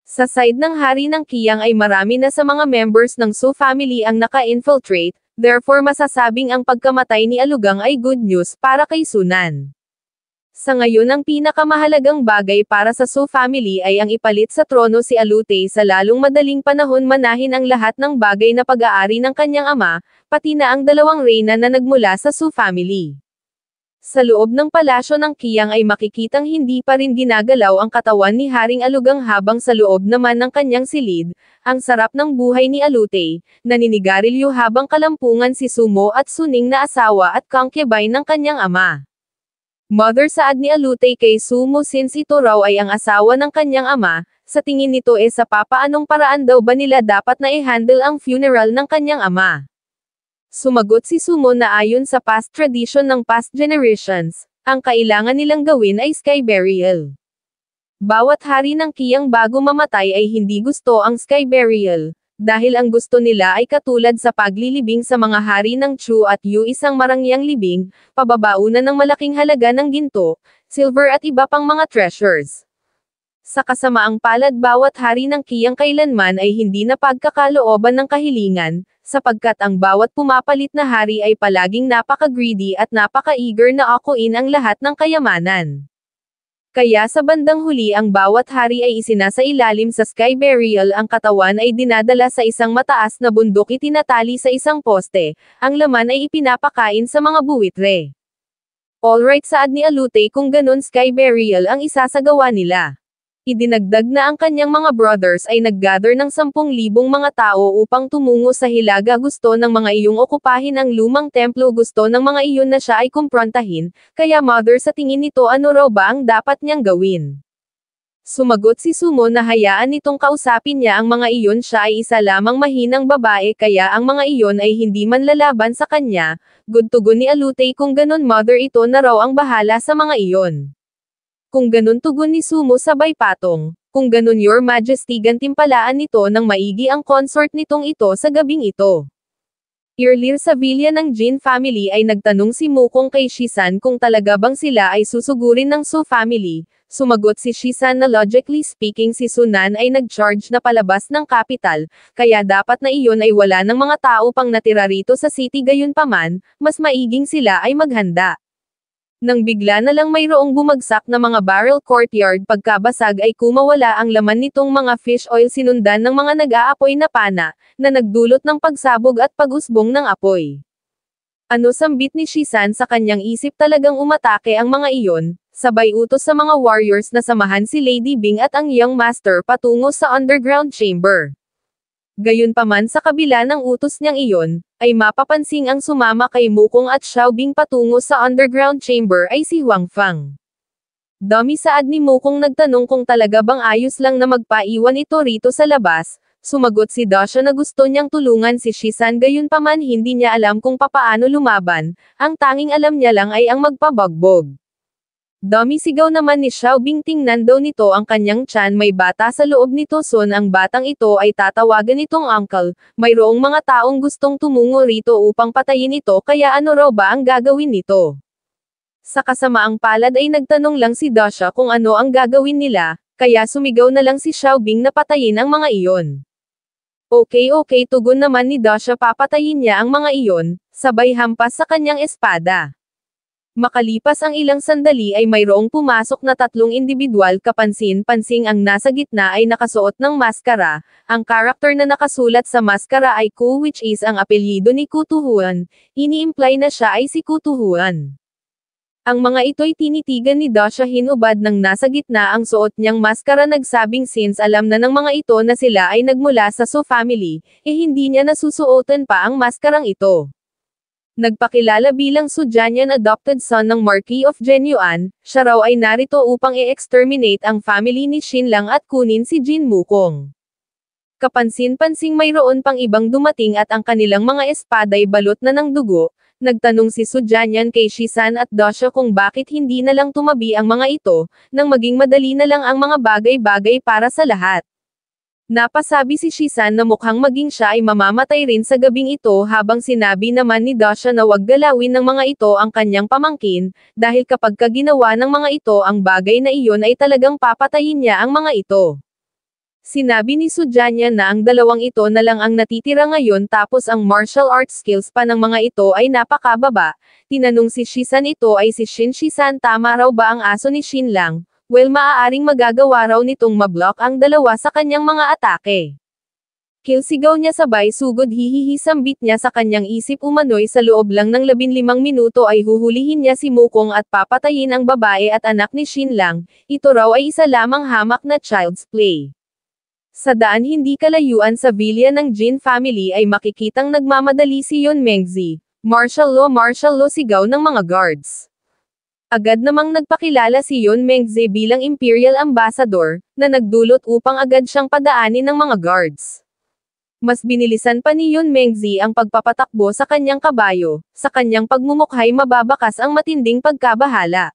Sa side ng hari ng Qiang ay marami na sa mga members ng Su family ang naka-infiltrate, therefore masasabing ang pagkamatay ni Alugang ay good news para kay Sunan. Sa ngayon ang pinakamahalagang bagay para sa Su family ay ang ipalit sa trono si Alute sa lalong madaling panahon, manahin ang lahat ng bagay na pag-aari ng kanyang ama, pati na ang 2 reyna na nagmula sa Su family. Sa loob ng palasyo ng Qiang ay makikitang hindi pa rin ginagalaw ang katawan ni Haring Alugang, habang sa loob naman ng kanyang silid, ang sarap ng buhay ni Alute, naninigarilyo habang kalampungan si Sumo at Suning na asawa at concubine ng kanyang ama. Mother saad ni Alute kay Sumo, since ito raw ay ang asawa ng kanyang ama, sa tingin nito sa papaanong paraan daw ba nila dapat na i-handle ang funeral ng kanyang ama. Sumagot si Sumo na ayon sa past tradition ng past generations, ang kailangan nilang gawin ay sky burial. Bawat hari ng Qiang bago mamatay ay hindi gusto ang sky burial, dahil ang gusto nila ay katulad sa paglilibing sa mga hari ng Chu at Yu, isang marangyang libing, pababaunan ng malaking halaga ng ginto, silver at iba pang mga treasures. Sa kasamaang palad bawat hari ng Qiyang kailanman ay hindi napagkakalooban ng kahilingan, sapagkat ang bawat pumapalit na hari ay palaging napaka-greedy at napaka-eager na akuin ang lahat ng kayamanan. Kaya sa bandang huli ang bawat hari ay isinasailalim sa sky burial, ang katawan ay dinadala sa isang mataas na bundok, itinatali sa isang poste, ang laman ay ipinapakain sa mga buwitre. Alright, saad ni Alute, kung ganun sky burial ang isasagawa nila. Idinagdag na ang kanyang mga brothers ay naggather ng 10,000 mga tao upang tumungo sa Hilaga. Gusto ng mga iyong okupahin ang lumang templo, gusto ng mga iyon na siya ay kumprontahin, kaya mother sa tingin nito ano raw ba ang dapat niyang gawin? Sumagot si Sumo na hayaan nitong kausapin niya ang mga iyon, siya ay isa lamang mahinang babae kaya ang mga iyon ay hindi man lalaban sa kanya. Good, tugon ni Alute, kung ganun mother ito na raw ang bahala sa mga iyon. Kung ganun, tugon ni Sumo sabay patong. Kung ganun your majesty, gantimpalaan nito ng maigi ang consort nitong ito sa gabing ito. Earlier sa villa ng Jin family ay nagtanong si Mukong kay Shisan kung talaga bang sila ay susugurin ng Su family. Sumagot si Shisan na logically speaking si Sunan ay nag-charge na palabas ng capital, kaya dapat na iyon ay wala ng mga tao pang natira rito sa city, gayunpaman, mas maiging sila ay maghanda. Nang bigla na lang mayroong bumagsak na mga barrel courtyard, pagkabasag ay kumawala ang laman nitong mga fish oil, sinundan ng mga nag-aapoy na pana, na nagdulot ng pagsabog at pag-usbong ng apoy. Ano, sambit ni Shisan sa kanyang isip, talagang umatake ang mga iyon, sabay utos sa mga warriors na samahan si Lady Bing at ang young master patungo sa underground chamber. Gayunpaman, sa kabila ng utos niyang iyon, ay mapapansing ang sumama kay Mukong at Xiaobing patungo sa underground chamber ay si Huang Fang. Dami saad ni Mukong, nagtanong kung talaga bang ayos lang na magpaiwan ito rito sa labas. Sumagot si Dasha na gusto niyang tulungan si Shisan, gayunpaman hindi niya alam kung papaano lumaban, ang tanging alam niya lang ay ang magpabagbog. Dami sigaw naman ni Xiaobing, tingnan daw nito ang kanyang tiyan, may bata sa loob nito, son ang batang ito ay tatawagan itong uncle, mayroong mga taong gustong tumungo rito upang patayin ito, kaya ano raw ba ang gagawin nito? Sa kasamaang palad ay nagtanong lang si Dasha kung ano ang gagawin nila, kaya sumigaw na lang si Xiaobing na patayin ang mga iyon. Okay, tugon naman ni Dasha, papatayin niya ang mga iyon, sabay hampas sa kanyang espada. Makalipas ang ilang sandali ay mayroong pumasok na 3 individual, kapansin-pansing ang nasa gitna ay nakasuot ng maskara, ang karakter na nakasulat sa maskara ay Ku, which is ang apelyido ni Kutuhuan, ini-imply na siya ay si Kutuhuan. Ang mga ito'y tinitigan ni Dasha, hinubad ng nasa gitna ang suot niyang maskara, nagsabing since alam na ng mga ito na sila ay nagmula sa Su family, hindi niya nasusuotan pa ang maskarang ito. Nagpakilala bilang Su Jianyan, adopted son ng Marquis of Genyuan, siya raw ay narito upang i-exterminate ang family ni Xinlang at kunin si Jin Mukong. Kapansin-pansing mayroon pang ibang dumating at ang kanilang mga espada'y balot na ng dugo. Nagtanong si Su Jianyan kay Shisan at Dasha kung bakit hindi na lang tumabi ang mga ito, nang maging madali na lang ang mga bagay-bagay para sa lahat. Napasabi si Shisan na mukhang maging siya ay mamamatay rin sa gabing ito, habang sinabi naman ni Dasha na wag galawin ng mga ito ang kanyang pamangkin, dahil kapag ginawa ng mga ito ang bagay na iyon ay talagang papatayin niya ang mga ito. Sinabi ni Su Jianyan na ang dalawang ito na lang ang natitira ngayon, tapos ang martial arts skills pa ng mga ito ay napakababa. Tinanong si Shisan ito ay si Shin Shisan, tama raw ba ang aso ni Xinlang? Well, maaaring magagawa raw nitong mablock ang dalawa sa kanyang mga atake. Kill, sigaw niya sabay sugod, hihihi, sambit niya sa kanyang isip, umano'y sa loob lang ng 15 minuto ay huhulihin niya si Mukong at papatayin ang babae at anak ni Xinlang, ito raw ay isa lamang hamak na child's play. Sa daan hindi kalayuan sa villa ng Jin family ay makikitang nagmamadali si Yun Mengzi. Martial law, sigaw ng mga guards. Agad namang nagpakilala si Yun Mengzi bilang Imperial Ambassador, na nagdulot upang agad siyang padaanin ng mga guards. Mas binilisan pa ni Yun Mengzi ang pagpapatakbo sa kanyang kabayo, sa kanyang pagmumukhay mababakas ang matinding pagkabahala.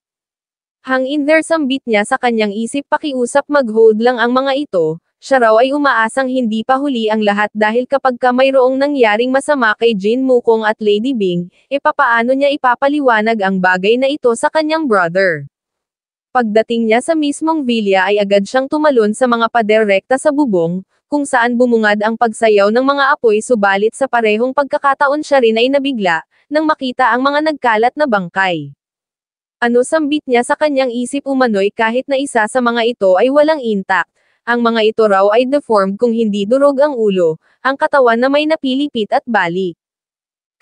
Hang in there, sambit niya sa kanyang isip, pakiusap mag-hold lang ang mga ito. Siya raw ay umaasang hindi pa huli ang lahat, dahil kapag mayroong nangyaring masama kay Jin Mukong at Lady Bing, papaano niya ipapaliwanag ang bagay na ito sa kanyang brother. Pagdating niya sa mismong villa ay agad siyang tumalon sa mga pader rekta sa bubong, kung saan bumungad ang pagsayaw ng mga apoy subalit sa parehong pagkakataon siya rin ay nabigla, nang makita ang mga nagkalat na bangkay. Ano sambit niya sa kanyang isip umano'y kahit na isa sa mga ito ay walang intact. Ang mga ito raw ay deformed kung hindi durog ang ulo, ang katawan na may napilipit at bali.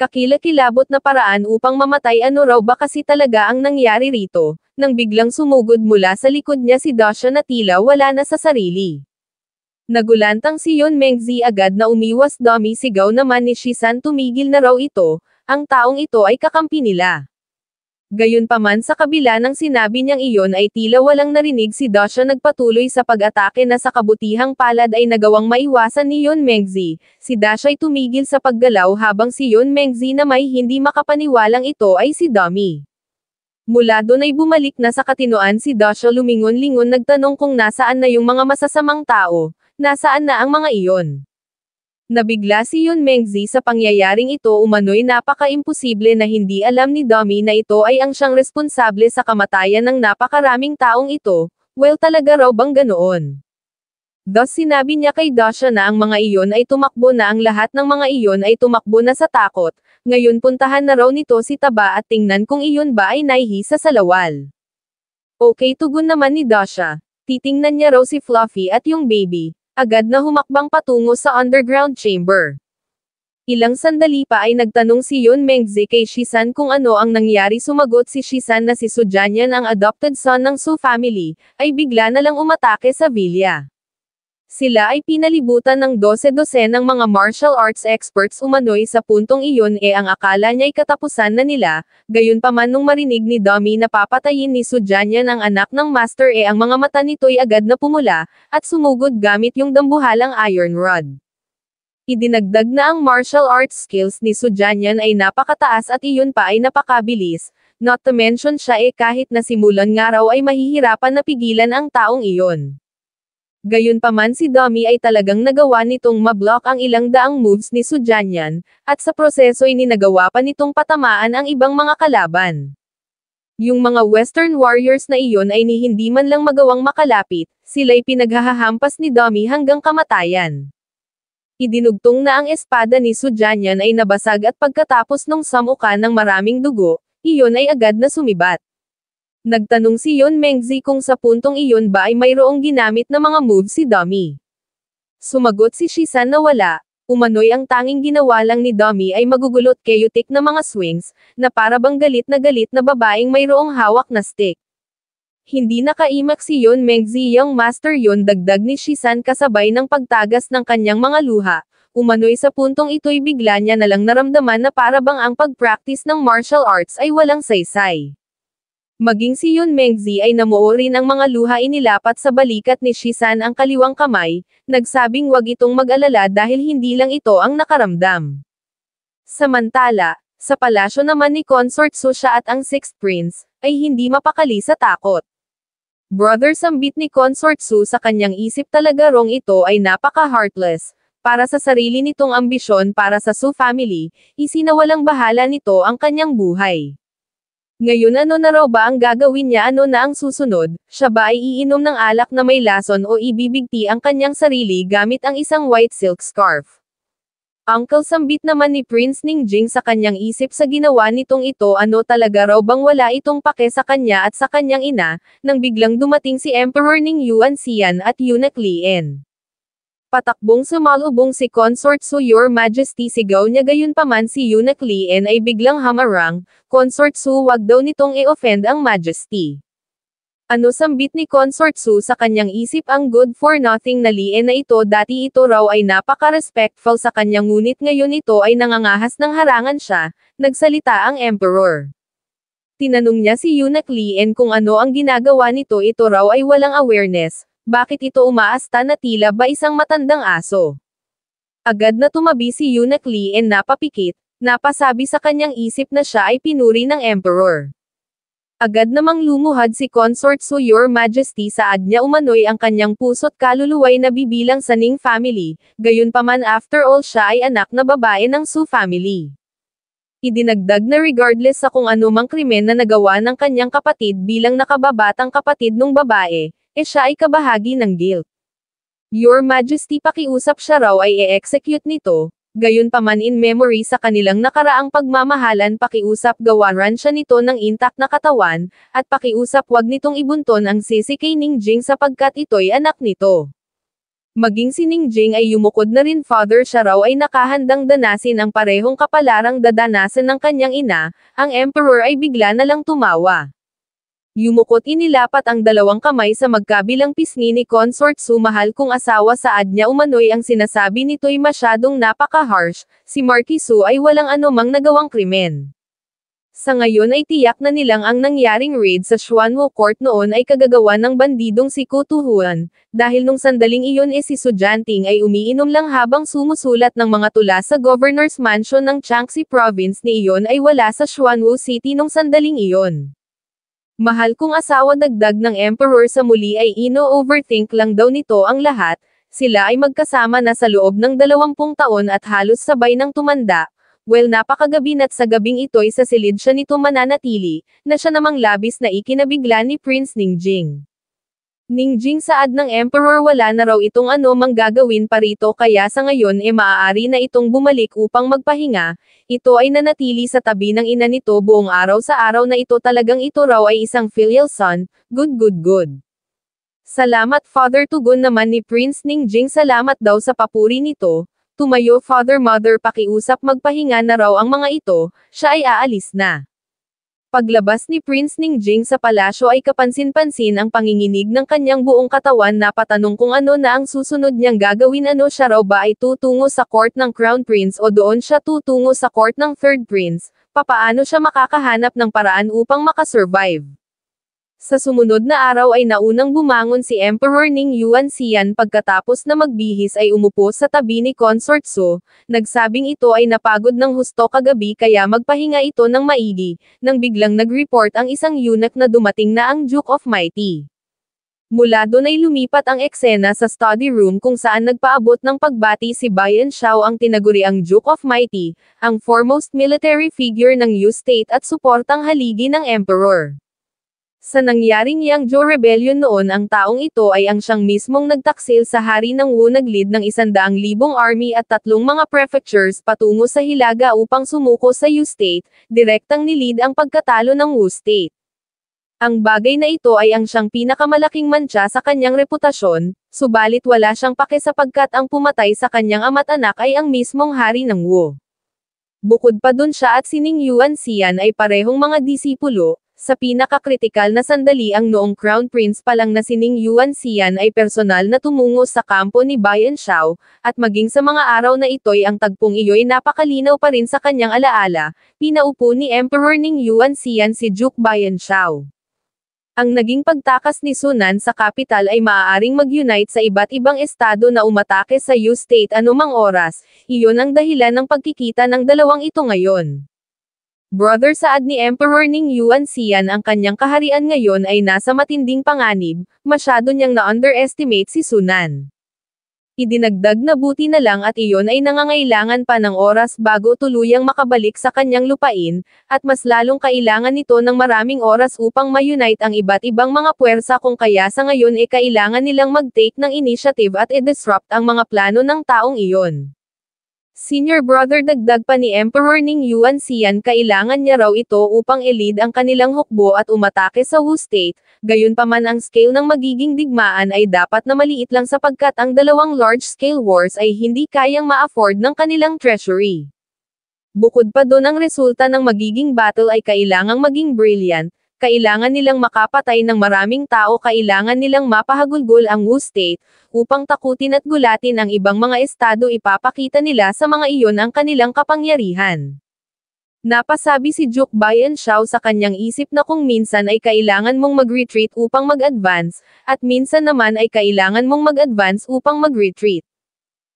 Kakilakilabot na paraan upang mamatay ano raw ba kasi talaga ang nangyari rito, nang biglang sumugod mula sa likod niya si Dasha na tila wala na sa sarili. Nagulantang si Yun Mengzi agad na umiwas dummy sigaw naman ni Shisan tumigil na raw ito, ang taong ito ay kakampi nila. Gayunpaman sa kabila ng sinabi niyang iyon ay tila walang narinig si Dasha nagpatuloy sa pag-atake na sa kabutihang palad ay nagawang maiwasan ni Yun Mengzi. Si Dasha ay tumigil sa paggalaw habang si Yun Mengzi na may hindi makapaniwalang ito ay si Dummy. Mula doon ay bumalik na sa katinoan si Dasha lumingon-lingon nagtanong kung nasaan na yung mga masasamang tao, nasaan na ang mga iyon. Nabigla si Yun Mengzi sa pangyayaring ito umano'y napaka-imposible na hindi alam ni Dummy na ito ay ang siyang responsable sa kamatayan ng napakaraming taong ito, well talaga raw bang ganoon. Thus sinabi niya kay Dasha na ang mga iyon ay tumakbo na ang lahat ng mga iyon ay tumakbo na sa takot, ngayon puntahan na raw nito si Taba at tingnan kung iyon ba ay naihi sa salawal. Okay tugon naman ni Dasha, titingnan niya raw si Fluffy at yung baby. Agad na humakbang patungo sa underground chamber. Ilang sandali pa ay nagtanong si Yun Mengzi kay Shisan kung ano ang nangyari sumagot si Shisan na si Sujanyan ang adopted son ng Su family, ay bigla na lang umatake sa villa. Sila ay pinalibutan ng 12 ng mga martial arts experts umano'y sa puntong iyon ang akala niya'y katapusan na nila, gayunpaman nung marinig ni Dummy na papatayin ni Sujanyan ang anak ng master ang mga mata nito'y agad na pumula, at sumugod gamit yung dambuhalang iron rod. Idinagdag na ang martial arts skills ni Sujanyan ay napakataas at iyon pa ay napakabilis, not to mention siya kahit na simulan nga raw ay mahihirapan na pigilan ang taong iyon. Gayunpaman si Dummy ay talagang nagawa nitong mablock ang ilang daang moves ni Sujanyan, at sa proseso'y ninagawa pa nitong patamaan ang ibang mga kalaban. Yung mga Western warriors na iyon ay ni hindi man lang magawang makalapit, sila'y pinaghahampas ni Dummy hanggang kamatayan. Idinugtong na ang espada ni Sujanyan ay nabasag at pagkatapos nung samuka ng maraming dugo, iyon ay agad na sumibat. Nagtanong si Yun Mengzi kung sa puntong iyon ba ay mayroong ginamit na mga moves si Dummy. Sumagot si Shisan na wala, umano'y ang tanging ginawa lang ni Dummy ay magugulot chaotic na mga swings, na para bang galit na babaeng mayroong hawak na stick. Hindi nakaimak si Yun Mengzi yung master yun dagdag ni Shisan kasabay ng pagtagas ng kanyang mga luha, umano'y sa puntong ito'y bigla niya na lang naramdaman na para bang ang pag-practice ng martial arts ay walang saysay. Maging si Yun Mengzi ay namuo rin ang mga luha inilapat sa balikat ni Shisan ang kaliwang kamay, nagsabing wag itong mag-alala dahil hindi lang ito ang nakaramdam. Samantala, sa palasyo naman ni Consort Su siya at ang Sixth Prince, ay hindi mapakali sa takot. Brother sambit ni Consort Su sa kanyang isip talaga rong ito ay napaka-heartless, para sa sarili nitong ambisyon para sa Su family, isinawalang bahala nito ang kanyang buhay. Ngayon ano na raw ba ang gagawin niya ano na ang susunod, siya ba ay iinom ng alak na may lason o ibibigti ang kanyang sarili gamit ang isang white silk scarf? Uncle sambit naman ni Prince Ningjing sa kanyang isip sa ginawa nitong ito ano talaga raw bang wala itong pake sa kanya at sa kanyang ina, nang biglang dumating si Emperor Ning Yuan Xian at Eunuch Lien. Patakbong sumalubong si Consort Su Your Majesty sigaw niya gayunpaman si Eunuch Lien ay biglang hamarang, Consort Su wag daw nitong i-offend ang Majesty. Ano sambit ni Consort Su sa kanyang isip ang good for nothing na Lien na ito dati ito raw ay napaka-respectful sa kanya ngunit ngayon ito ay nangangahas ng harangan siya, nagsalita ang Emperor. Tinanong niya si Eunuch Lien kung ano ang ginagawa nito ito raw ay walang awareness. Bakit ito umaasta na tila ba isang matandang aso? Agad na tumabi si Eunuch Lien napapikit, napasabi sa kanyang isip na siya ay pinuri ng Emperor. Agad namang lumuhad si Consort Su Your Majesty saad niya umano'y ang kanyang puso't kaluluwa'y nabibilang sa Ning family, gayunpaman after all siya ay anak na babae ng Su family. Idinagdag na regardless sa kung anumang krimen na nagawa ng kanyang kapatid bilang nakababatang kapatid ng babae, siya ay kabahagi ng guilt. Your Majesty, pakiusap siya raw ay e-execute nito, gayunpaman in memory sa kanilang nakaraang pagmamahalan, pakiusap gawaran siya nito ng intact na katawan, at pakiusap wag nitong ibunton ang sisi kay Ningjing sapagkat ito'y anak nito. Maging si Ningjing ay yumukod na rin, father, siya raw ay nakahandang danasin ang parehong kapalarang dadanasan ng kanyang ina. Ang emperor ay bigla na lang tumawa. Yumukot, inilapat ang dalawang kamay sa magkabilang pisngi ni Consort Su, mahal kong asawa, saad niya umano'y ang sinasabi nito'y masyadong napaka-harsh, si Marquis Su ay walang anumang nagawang krimen. Sa ngayon ay tiyak na nilang ang nangyaring raid sa Xuanwu Court noon ay kagagawa ng bandidong si Ku Tuhuan, dahil nung sandaling iyon si Su Jianting ay umiinom lang habang sumusulat ng mga tula sa Governor's Mansion ng Jiangxi Province ni iyon ay wala sa Xuanwu City nung sandaling iyon. Mahal kong asawa, dagdag ng emperor, sa muli ay ino-overthink lang daw nito ang lahat, sila ay magkasama na sa loob ng 20 taon at halos sabay ng tumanda. Well, napakagabi at sa gabing ito'y sa silid siya nito mananatili, na siya namang labis na ikinabigla ni Prince Ningjing. Ningjing, saad ng emperor, wala na raw itong mang gagawin pa rito, kaya sa ngayon maaari na itong bumalik upang magpahinga. Ito ay nanatili sa tabi ng ina nito buong araw sa araw na ito, talagang ito raw ay isang filial son. Good. Salamat, father, tugon naman ni Prince Ningjing, salamat daw sa papuri nito. Tumayo, father, mother, pakiusap magpahinga na raw ang mga ito, siya ay aalis na. Paglabas ni Prince Ningjing sa palasyo ay kapansin-pansin ang panginginig ng kanyang buong katawan, na patanong kung ano na ang susunod niyang gagawin. Siya raw ba ay tutungo sa court ng Crown Prince o doon siya tutungo sa court ng Third Prince? Papaano siya makakahanap ng paraan upang makasurvive? Sa sumunod na araw ay naunang bumangon si Emperor Ning Yuanxian, pagkatapos na magbihis ay umupo sa tabi ni Consort Su, nagsabing ito ay napagod ng husto kagabi kaya magpahinga ito ng maigi, nang biglang nag-report ang isang eunuch na dumating na ang Duke of Mighty. Mula doon ay lumipat ang eksena sa study room kung saan nagpaabot ng pagbati si Bayan Xiao, ang tinaguriang Duke of Mighty, ang foremost military figure ng Yu State at suportang haligi ng Emperor. Sa nangyaring Yangzhou Rebellion noon, ang taong ito ay ang siyang mismong nagtaksil sa hari ng Wu, naglid ng 100,000 army at 3 mga prefectures patungo sa Hilaga upang sumuko sa Yu State, direktang nilid ang pagkatalo ng Wu State. Ang bagay na ito ay ang siyang pinakamalaking mantsa sa kanyang reputasyon, subalit wala siyang pake sapagkat ang pumatay sa kanyang ama't anak ay ang mismong hari ng Wu. Bukod pa dun, siya at si Ning Yuanxian ay parehong mga disipulo. Sa pinakakritikal na sandali, ang noong Crown Prince pa lang na si Ning Yuanxian ay personal na tumungo sa kampo ni Bayan Xiao, at maging sa mga araw na ito'y ang tagpong iyo'y napakalinaw pa rin sa kanyang alaala. Pinaupo ni Emperor Ning Yuanxian si Duke Bayan Xiao. Ang naging pagtakas ni Sunan sa kapital ay maaaring mag-unite sa iba't ibang estado na umatake sa Yu State anumang oras. Iyon ang dahilan ng pagkikita ng dalawang ito ngayon. Brother, saad ni Emperor Ning Yuanxian, ang kanyang kaharian ngayon ay nasa matinding panganib, masyado niyang na-underestimate si Sunan. Idinagdag na buti na lang at iyon ay nangangailangan pa ng oras bago tuluyang makabalik sa kanyang lupain, at mas lalong kailangan nito ng maraming oras upang ma-unite ang iba't ibang mga puwersa, kung kaya sa ngayon kailangan nilang mag-take ng initiative at i-disrupt ang mga plano ng taong iyon. Senior brother, dagdag pa ni Emperor Ning Yuanxian, kailangan niya raw ito upang i-lead ang kanilang hukbo at umatake sa Wu State, gayunpaman ang scale ng magiging digmaan ay dapat na maliit lang sapagkat ang dalawang large-scale wars ay hindi kayang ma-afford ng kanilang treasury. Bukod pa doon, ang resulta ng magiging battle ay kailangang maging brilliant. Kailangan nilang makapatay ng maraming tao, kailangan nilang mapahagulgol ang Wu State, upang takutin at gulatin ang ibang mga estado. Ipapakita nila sa mga iyon ang kanilang kapangyarihan. Napasabi si Duke Bayan Xiao sa kanyang isip na kung minsan ay kailangan mong mag-retreat upang mag-advance, at minsan naman ay kailangan mong mag-advance upang mag-retreat.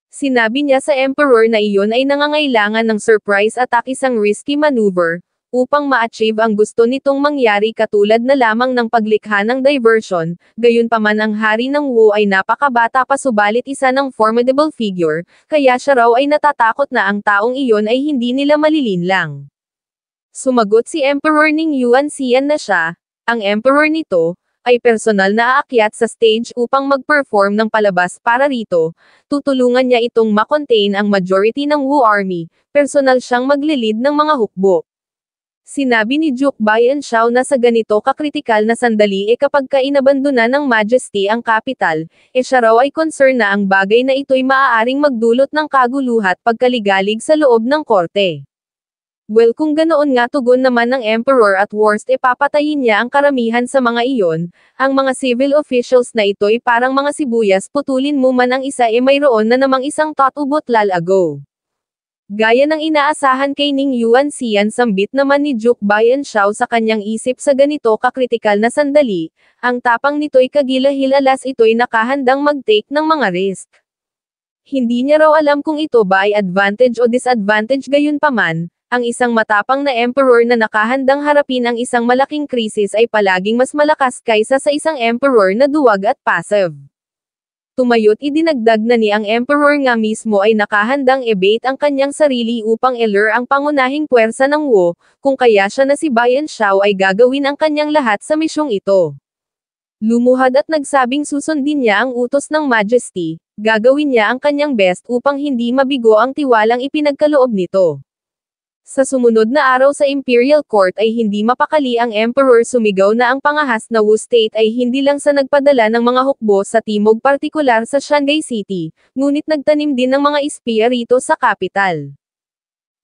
Sinabi niya sa Emperor na iyon ay nangangailangan ng surprise attack, isang risky maneuver, upang ma-achieve ang gusto nitong mangyari, katulad na lamang ng paglikha ng diversion. Gayunpaman, ang hari ng Wu ay napakabata pa subalit isa ng formidable figure, kaya siya raw ay natatakot na ang taong iyon ay hindi nila malilinlang. Sumagot si Emperor Ning Yuanxian na siya, ang emperor nito, ay personal na aakyat sa stage upang mag-perform ng palabas para rito, tutulungan niya itong makontain ang majority ng Wu Army, personal siyang maglilid ng mga hukbo. Sinabi ni Duke Bianxiao na sa ganito kakritikal na sandali kapag inabandona ng Majesty ang capital, siya raw ay concern na ang bagay na ito'y maaaring magdulot ng kaguluhat pagkaligalig sa loob ng korte. Well, kung ganoon nga tugon naman ng emperor at worst papatayin niya ang karamihan sa mga iyon, ang mga civil officials na ito'y parang mga sibuyas putulin mo man ang isa mayroon na namang isang tatubot lalago. Gaya ng inaasahan kay Ning Yuanxian sambit naman ni Duke Bianxiao sa kanyang isip sa ganito kakritikal na sandali, ang tapang nito'y kagilahilalas ito'y nakahandang mag-take ng mga risk. Hindi niya raw alam kung ito ba ay advantage o disadvantage gayunpaman, ang isang matapang na emperor na nakahandang harapin ang isang malaking krisis ay palaging mas malakas kaysa sa isang emperor na duwag at passive. Tumayo't idinagdag na ni ang emperor nga mismo ay nakahandang i-bait ang kanyang sarili upang i-lure ang pangunahing puwersa ng Wu, kung kaya siya na si Bianxiao ay gagawin ang kanyang lahat sa misyong ito. Lumuhad at nagsabing susundin niya ang utos ng Majesty, gagawin niya ang kanyang best upang hindi mabigo ang tiwalang ipinagkaloob nito. Sa sumunod na araw sa Imperial Court ay hindi mapakali ang Emperor sumigaw na ang pangahas na Wu State ay hindi lang sa nagpadala ng mga hukbo sa timog partikular sa Shanghai City, ngunit nagtanim din ng mga espiya rito sa capital.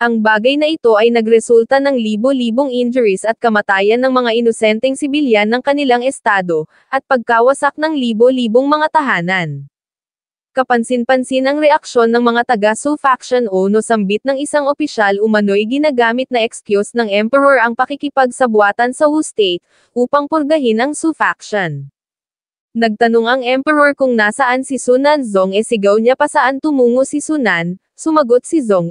Ang bagay na ito ay nagresulta ng libo-libong injuries at kamatayan ng mga inosenteng sibilyan ng kanilang estado, at pagkawasak ng libo-libong mga tahanan. Kapansin-pansin ang reaksyon ng mga taga-Su faction o no sambit ng isang opisyal umano'y ginagamit na excuse ng emperor ang pakikipagsabuatan sa Wu State, upang purgahin ang Su faction. Nagtanong ang emperor kung nasaan si Sunan Zong sigaw niya pa saan tumungo si Sunan, sumagot si Zong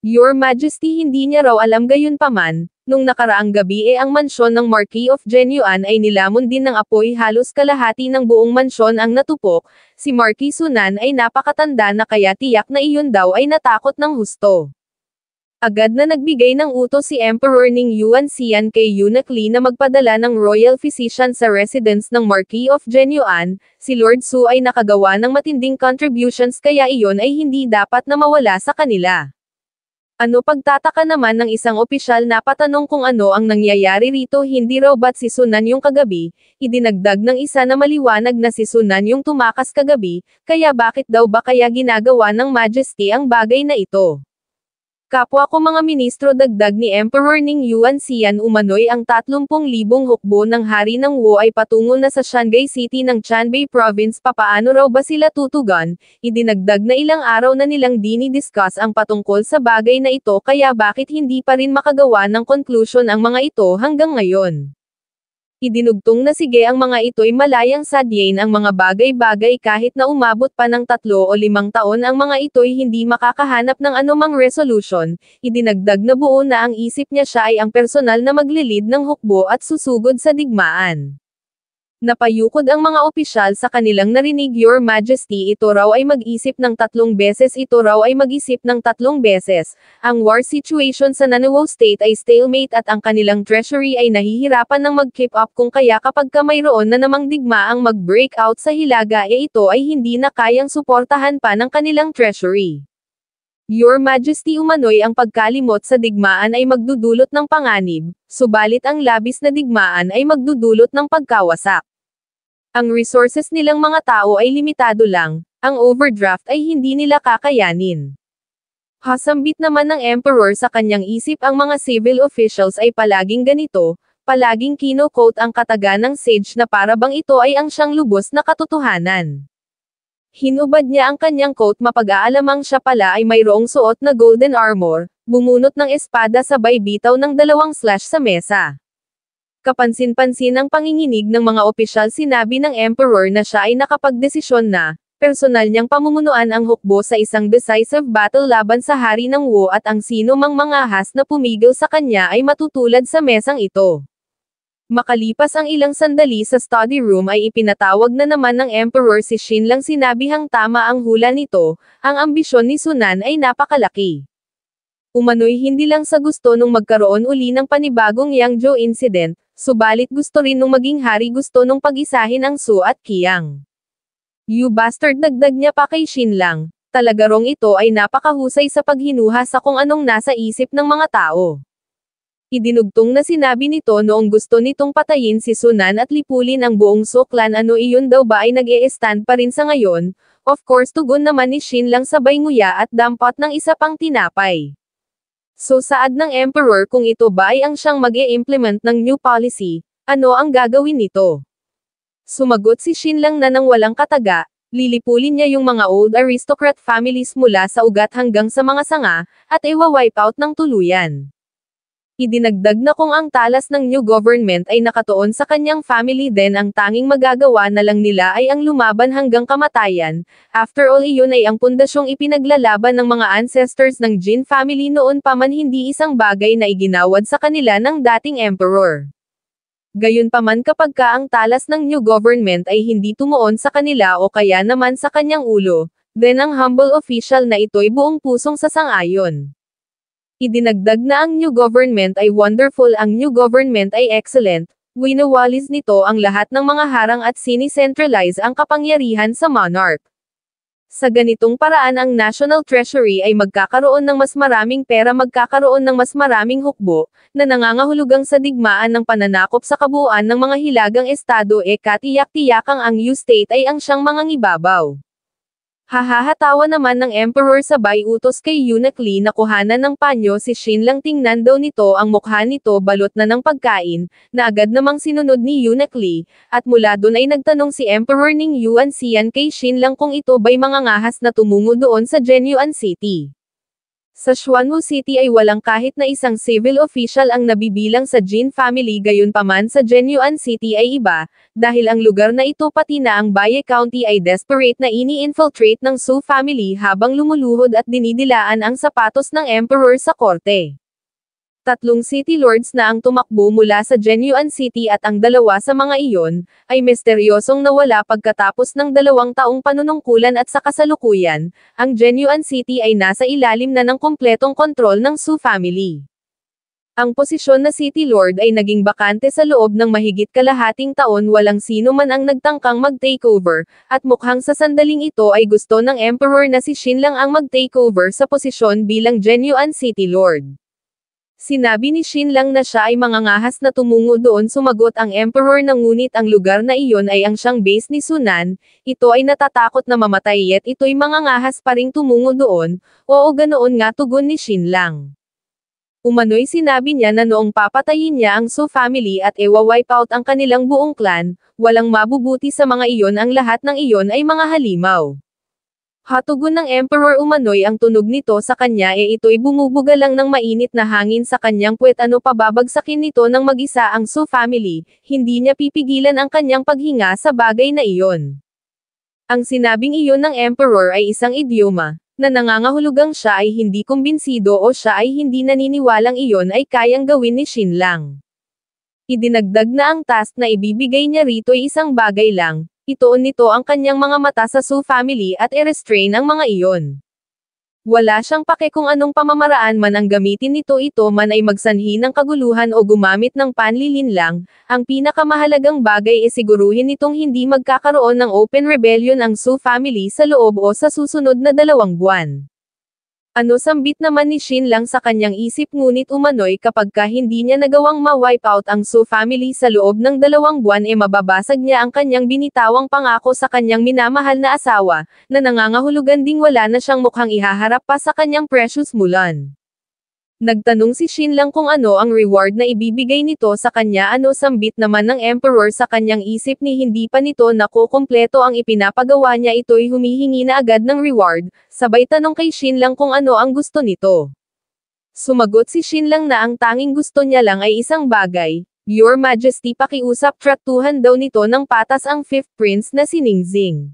Your Majesty hindi niya raw alam gayunpaman, nung nakaraang gabi ang mansyon ng Marquis of Genyuan ay nilamon din ng apoy halos kalahati ng buong mansyon ang natupok, si Marquis Sunan ay napakatanda na kaya tiyak na iyon daw ay natakot ng husto. Agad na nagbigay ng utos si Emperor Ning Yuanxian kay Eunuch Li na magpadala ng royal physician sa residence ng Marquis of Genyuan, si Lord Su ay nakagawa ng matinding contributions kaya iyon ay hindi dapat na mawala sa kanila. Ano pagtataka naman ng isang opisyal na patanong kung ano ang nangyayari rito hindi raw ba't si Sunan yung kagabi, idinagdag ng isa na maliwanag na si Sunan yung tumakas kagabi, kaya bakit daw ba kaya ginagawa ng Majesty ang bagay na ito? Kapwa ko mga ministro dagdag ni Emperor Ning Yuanxian umano'y ang 30,000 hukbo ng hari ng Wu ay patungo na sa Shanghai City ng Chanbei Province papaano raw ba sila tutugan, idinagdag na ilang araw na nilang dinidiscuss ang patungkol sa bagay na ito kaya bakit hindi pa rin makagawa ng conclusion ang mga ito hanggang ngayon. Idinugtong na sige ang mga ito'y malayang sadyain ang mga bagay-bagay kahit na umabot pa ng 3 o 5 taon ang mga ito'y hindi makakahanap ng anumang resolution, idinagdag na buo na ang isip niya siya ay ang personal na maglilid ng hukbo at susugod sa digmaan. Napayukod ang mga opisyal sa kanilang narinig Your Majesty ito raw ay mag-isip ng 3 beses ito raw ay mag-isip ng 3 beses, ang war situation sa Nanawo State ay stalemate at ang kanilang treasury ay nahihirapan ng mag-keep up kung kaya kapag mayroon na namang digmaang mag-break out sa Hilaga ito ay hindi na kayang suportahan pa ng kanilang treasury. Your Majesty umano'y ang pagkalimot sa digmaan ay magdudulot ng panganib, subalit ang labis na digmaan ay magdudulot ng pagkawasak. Ang resources nilang mga tao ay limitado lang, ang overdraft ay hindi nila kakayanin. Hasambit naman ng Emperor sa kanyang isip ang mga civil officials ay palaging ganito, palaging kino-quote ang kataganang sage na para bang ito ay ang siyang lubos na katotohanan. Hinubad niya ang kanyang coat mapag-aalamang siya pala ay mayroong suot na golden armor, bumunot ng espada sabay bitaw ng 2 slash sa mesa. Kapansin-pansin ang panginginig ng mga opisyal sinabi ng Emperor na siya ay nakapagdesisyon na, personal niyang pamumunuan ang hukbo sa isang decisive battle laban sa hari ng Wu at ang sino mang mangahas na pumigil sa kanya ay matutulad sa mesang ito. Makalipas ang ilang sandali sa study room ay ipinatawag na naman ng Emperor si Xin lang sinabihang tama ang hula nito, ang ambisyon ni Sunan ay napakalaki. Umano'y hindi lang sa gusto nung magkaroon uli ng panibagong Yangzhou incident, subalit gusto rin nung maging hari, gusto nung pag-isahin ang Su at Qiang. You bastard, dagdag niya pa kay Xinlang. Talaga rong ito ay napakahusay sa paghinuha sa kung anong nasa isip ng mga tao. Idinugtong na sinabi nito noong gusto nitong patayin si Sunan at lipulin ang buong Su clan. Ano iyon daw ba ay nag-e-stand pa rin sa ngayon? Of course, tugon naman ni Xinlang sabay nguya at dampot ng isa pang tinapay. So saad ng Emperor, kung ito ba ay ang siyang mag-e-implement ng new policy, ano ang gagawin nito? Sumagot si Xinlang na nang walang kataga, lilipulin niya yung mga old aristocrat families mula sa ugat hanggang sa mga sanga, at iwa-wipe out ng tuluyan. Idinagdag na kung ang talas ng new government ay nakatuon sa kanyang family, then ang tanging magagawa na lang nila ay ang lumaban hanggang kamatayan. After all, iyon ay ang pundasyong ipinaglalaban ng mga ancestors ng Jin family noon pa man, hindi isang bagay na iginawad sa kanila ng dating emperor. Gayunpaman, kapag ka ang talas ng new government ay hindi tumuon sa kanila o kaya naman sa kanyang ulo, then ang humble official na ito'y buong pusong sasang-ayon. Idinagdag na ang new government ay wonderful, ang new government ay excellent, winawalis nito ang lahat ng mga harang at sini-centralize ang kapangyarihan sa monarch. Sa ganitong paraan, ang National Treasury ay magkakaroon ng mas maraming pera, magkakaroon ng mas maraming hukbo, na nangangahulugang sa digmaan ng pananakop sa kabuuan ng mga hilagang estado, katiyak-tiyakang ang new state ay ang siyang mangangibabaw. Hahahatawa naman ng Emperor, sabay utos kay Eunuch Li na kuhanan ng panyo si Xinlang. Tingnan daw nito ang mukha nito, balot na ng pagkain, na agad namang sinunod ni Eunuch Li, at mula doon ay nagtanong si Emperor Ning Yuanxian kay Xinlang kung ito ba'y mangangahas na tumungo doon sa Jianyuan City. Sa Xuanwu City ay walang kahit na isang civil official ang nabibilang sa Jin family, gayunpaman sa Jianyuan City ay iba, dahil ang lugar na ito pati na ang Baye County ay desperate na ini-infiltrate ng Su family habang lumuluhod at dinidilaan ang sapatos ng emperor sa korte. 3 city lords na ang tumakbo mula sa Jianyuan City at ang dalawa sa mga iyon, ay misteryosong nawala pagkatapos ng 2 taong panunungkulan at sa kasalukuyan, ang Jianyuan City ay nasa ilalim na ng kumpletong kontrol ng Su family. Ang posisyon na City Lord ay naging bakante sa loob ng mahigit kalahating taon, walang sino man ang nagtangkang mag-takeover, at mukhang sa sandaling ito ay gusto ng Emperor na si Xinlang ang mag-takeover sa posisyon bilang Jianyuan City Lord. Sinabi ni Xinlang na siya ay mangangahas na tumungo doon, sumagot ang Emperor, na ngunit ang lugar na iyon ay ang siyang base ni Sunan, ito ay natatakot na mamatay yet ito'y mangangahas pa ring tumungo doon. Oo, ganoon nga, tugon ni Xinlang. Umano'y sinabi niya na noong papatayin niya ang Su family at iwa-wipe out ang kanilang buong clan, walang mabubuti sa mga iyon, ang lahat ng iyon ay mga halimaw. Hatugon ng Emperor, umano'y ang tunog nito sa kanya ito'y bumubuga lang ng mainit na hangin sa kanyang puwet. Ano pa, babagsakin nito ng mag-isa ang Su family, hindi niya pipigilan ang kanyang paghinga sa bagay na iyon. Ang sinabing iyon ng Emperor ay isang idioma, na nangangahulugang siya ay hindi kumbinsido o siya ay hindi naniniwalang iyon ay kayang gawin ni Xinlang. Idinagdag na ang task na ibibigay niya rito ay isang bagay lang, ituon nito ang kanyang mga mata sa Su family at i-restrain ang mga iyon. Wala siyang pake kung anong pamamaraan man ang gamitin nito, ito man ay magsanhi ng kaguluhan o gumamit ng panlilinlang, ang pinakamahalagang bagay siguruhin nitong hindi magkakaroon ng open rebellion ang Su family sa loob o sa susunod na 2 buwan. Ano, sambit naman ni Xinlang sa kanyang isip, ngunit umano'y kapag ka hindi niya nagawang ma-wipe out ang Su family sa loob ng 2 buwan mababasag niya ang kanyang binitawang pangako sa kanyang minamahal na asawa, na nangangahulugan ding wala na siyang mukhang ihaharap pa sa kanyang precious Mulan. Nagtanong si Xinlang kung ano ang reward na ibibigay nito sa kanya. Ano, sambit naman ng Emperor sa kanyang isip, ni hindi pa nito nakukumpleto ang ipinapagawa niya, ito'y humihingi na agad ng reward, sabay tanong kay Xinlang kung ano ang gusto nito. Sumagot si Xinlang na ang tanging gusto niya lang ay isang bagay, Your Majesty, pakiusap tratuhan daw nito ng patas ang 5th prince na si Ningxing.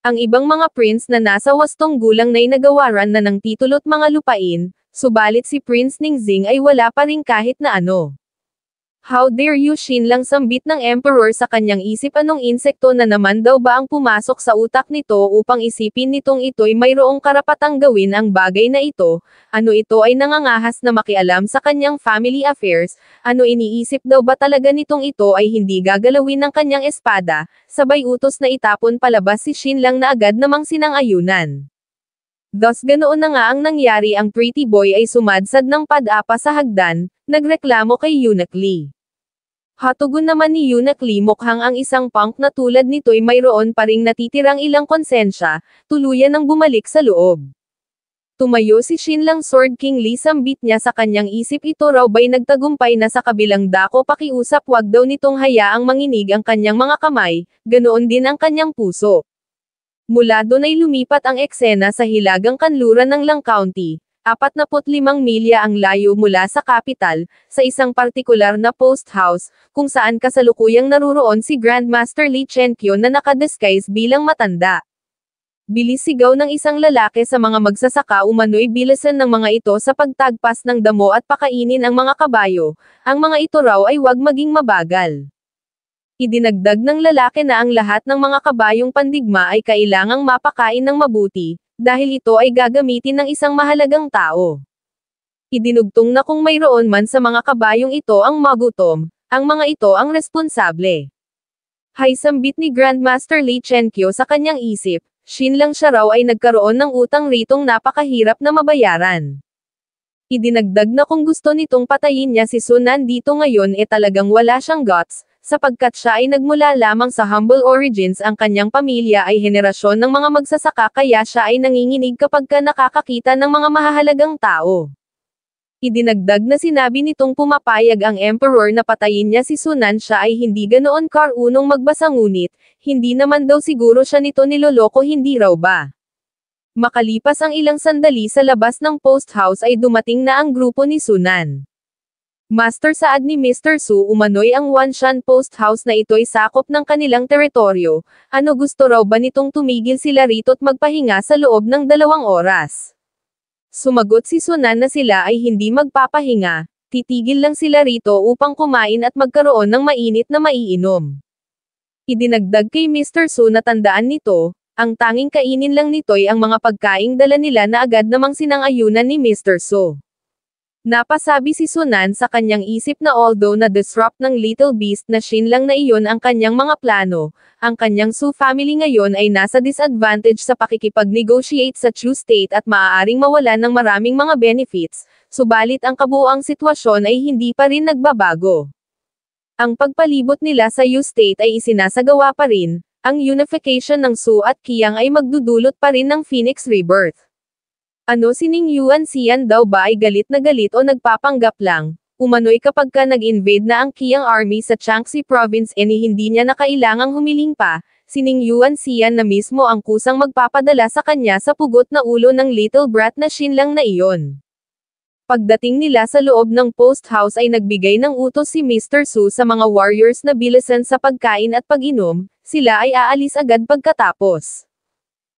Ang ibang mga prince na nasa 8 gulang na'y nagawaran na ng titulo't mga lupain, subalit si Prince Ningxing ay wala pa ring kahit na ano. How dare you, Shin lang sambit ng Emperor sa kanyang isip, anong insekto na naman daw ba ang pumasok sa utak nito upang isipin nitong ito'y mayroong karapatang gawin ang bagay na ito, ano ito ay nangangahas na makialam sa kanyang family affairs, ano iniisip daw ba talaga nitong ito ay hindi gagalawin ng kanyang espada, sabay utos na itapon palabas si Shin lang na agad namang sinang-ayunan. Thus ganoon na nga ang nangyari, ang pretty boy ay sumadsad ng padapa sa hagdan, nagreklamo kay Eunuch Lee. Hatugon naman ni Eunuch Lee, mukhang ang isang punk na tulad nito'y mayroon pa ring natitirang ilang konsensya, tuluyan ng bumalik sa loob. Tumayo si Shin lang, Sword King Lee, sambit niya sa kanyang isip, ito raw ba'y nagtagumpay na sa kabilang dako, pakiusap, wag daw nitong hayaang manginig ang kanyang mga kamay, ganoon din ang kanyang puso. Mula doon ay lumipat ang eksena sa hilagang kanluran ng Lang County, 45 milya ang layo mula sa kapital, sa isang partikular na post house, kung saan kasalukuyang naruroon si Grandmaster Lee Chenkyo na nakadisguise bilang matanda. Bilis sigaw ng isang lalaki sa mga magsasaka, umano'y bilisan ng mga ito sa pagtagpas ng damo at pakainin ang mga kabayo, ang mga ito raw ay wag maging mabagal. Idinagdag ng lalaki na ang lahat ng mga kabayong pandigma ay kailangang mapakain ng mabuti, dahil ito ay gagamitin ng isang mahalagang tao. Idinugtong na kung mayroon man sa mga kabayong ito ang magutom, ang mga ito ang responsable. Hay, sambit ni Grandmaster Lee Chenkyo sa kanyang isip, Shin lang siya raw ay nagkaroon ng utang ritong napakahirap na mabayaran. Idinagdag na kung gusto nitong patayin niya si Sunan dito ngayon talagang wala siyang guts, sapagkat siya ay nagmula lamang sa humble origins, ang kanyang pamilya ay henerasyon ng mga magsasaka, kaya siya ay nanginginig kapag nakakakita ng mga mahahalagang tao. Idinagdag na sinabi nitong pumapayag ang Emperor na patayin niya si Sunan, siya ay hindi ganoon karunong magbasa, ngunit, hindi naman daw siguro siya nito niloloko, hindi raw ba? Makalipas ang ilang sandali sa labas ng post house ay dumating na ang grupo ni Sunan. Master, saad ni Mr. Su, umano'y ang Wanshan post house na ito'y sakop ng kanilang teritoryo, ano gusto raw ba nitong tumigil sila rito't magpahinga sa loob ng 2 oras? Sumagot si Sunan na sila ay hindi magpapahinga, titigil lang sila rito upang kumain at magkaroon ng mainit na maiinom. Idinagdag kay Mr. Su na tandaan nito, ang tanging kainin lang nito'y ang mga pagkaing dala nila, na agad namang sinang-ayunan ni Mr. Su. Napasabi si Sunan sa kanyang isip na although na-disrupt ng Little Beast na Shin lang na iyon ang kanyang mga plano, ang kanyang Su family ngayon ay nasa disadvantage sa pakikipag-negotiate sa Chu State at maaaring mawalan ng maraming mga benefits, subalit ang kabuuang sitwasyon ay hindi pa rin nagbabago. Ang pagpalibot nila sa Yu State ay isinasagawa pa rin, ang unification ng Su at Qiang ay magdudulot pa rin ng Phoenix Rebirth. Ano, si Ning Yuan Xian daw ba ay galit na galit o nagpapanggap lang? Umano'y kapag nag-invade na ang Qiang army sa Jiangxi province hindi niya na kailangang humiling pa, si Ning Yuan Xian na mismo ang kusang magpapadala sa kanya sa pugot na ulo ng little brat na Shin lang na iyon. Pagdating nila sa loob ng post house ay nagbigay ng utos si Mr. Su sa mga warriors na bilisan sa pagkain at pag-inom, sila ay aalis agad pagkatapos.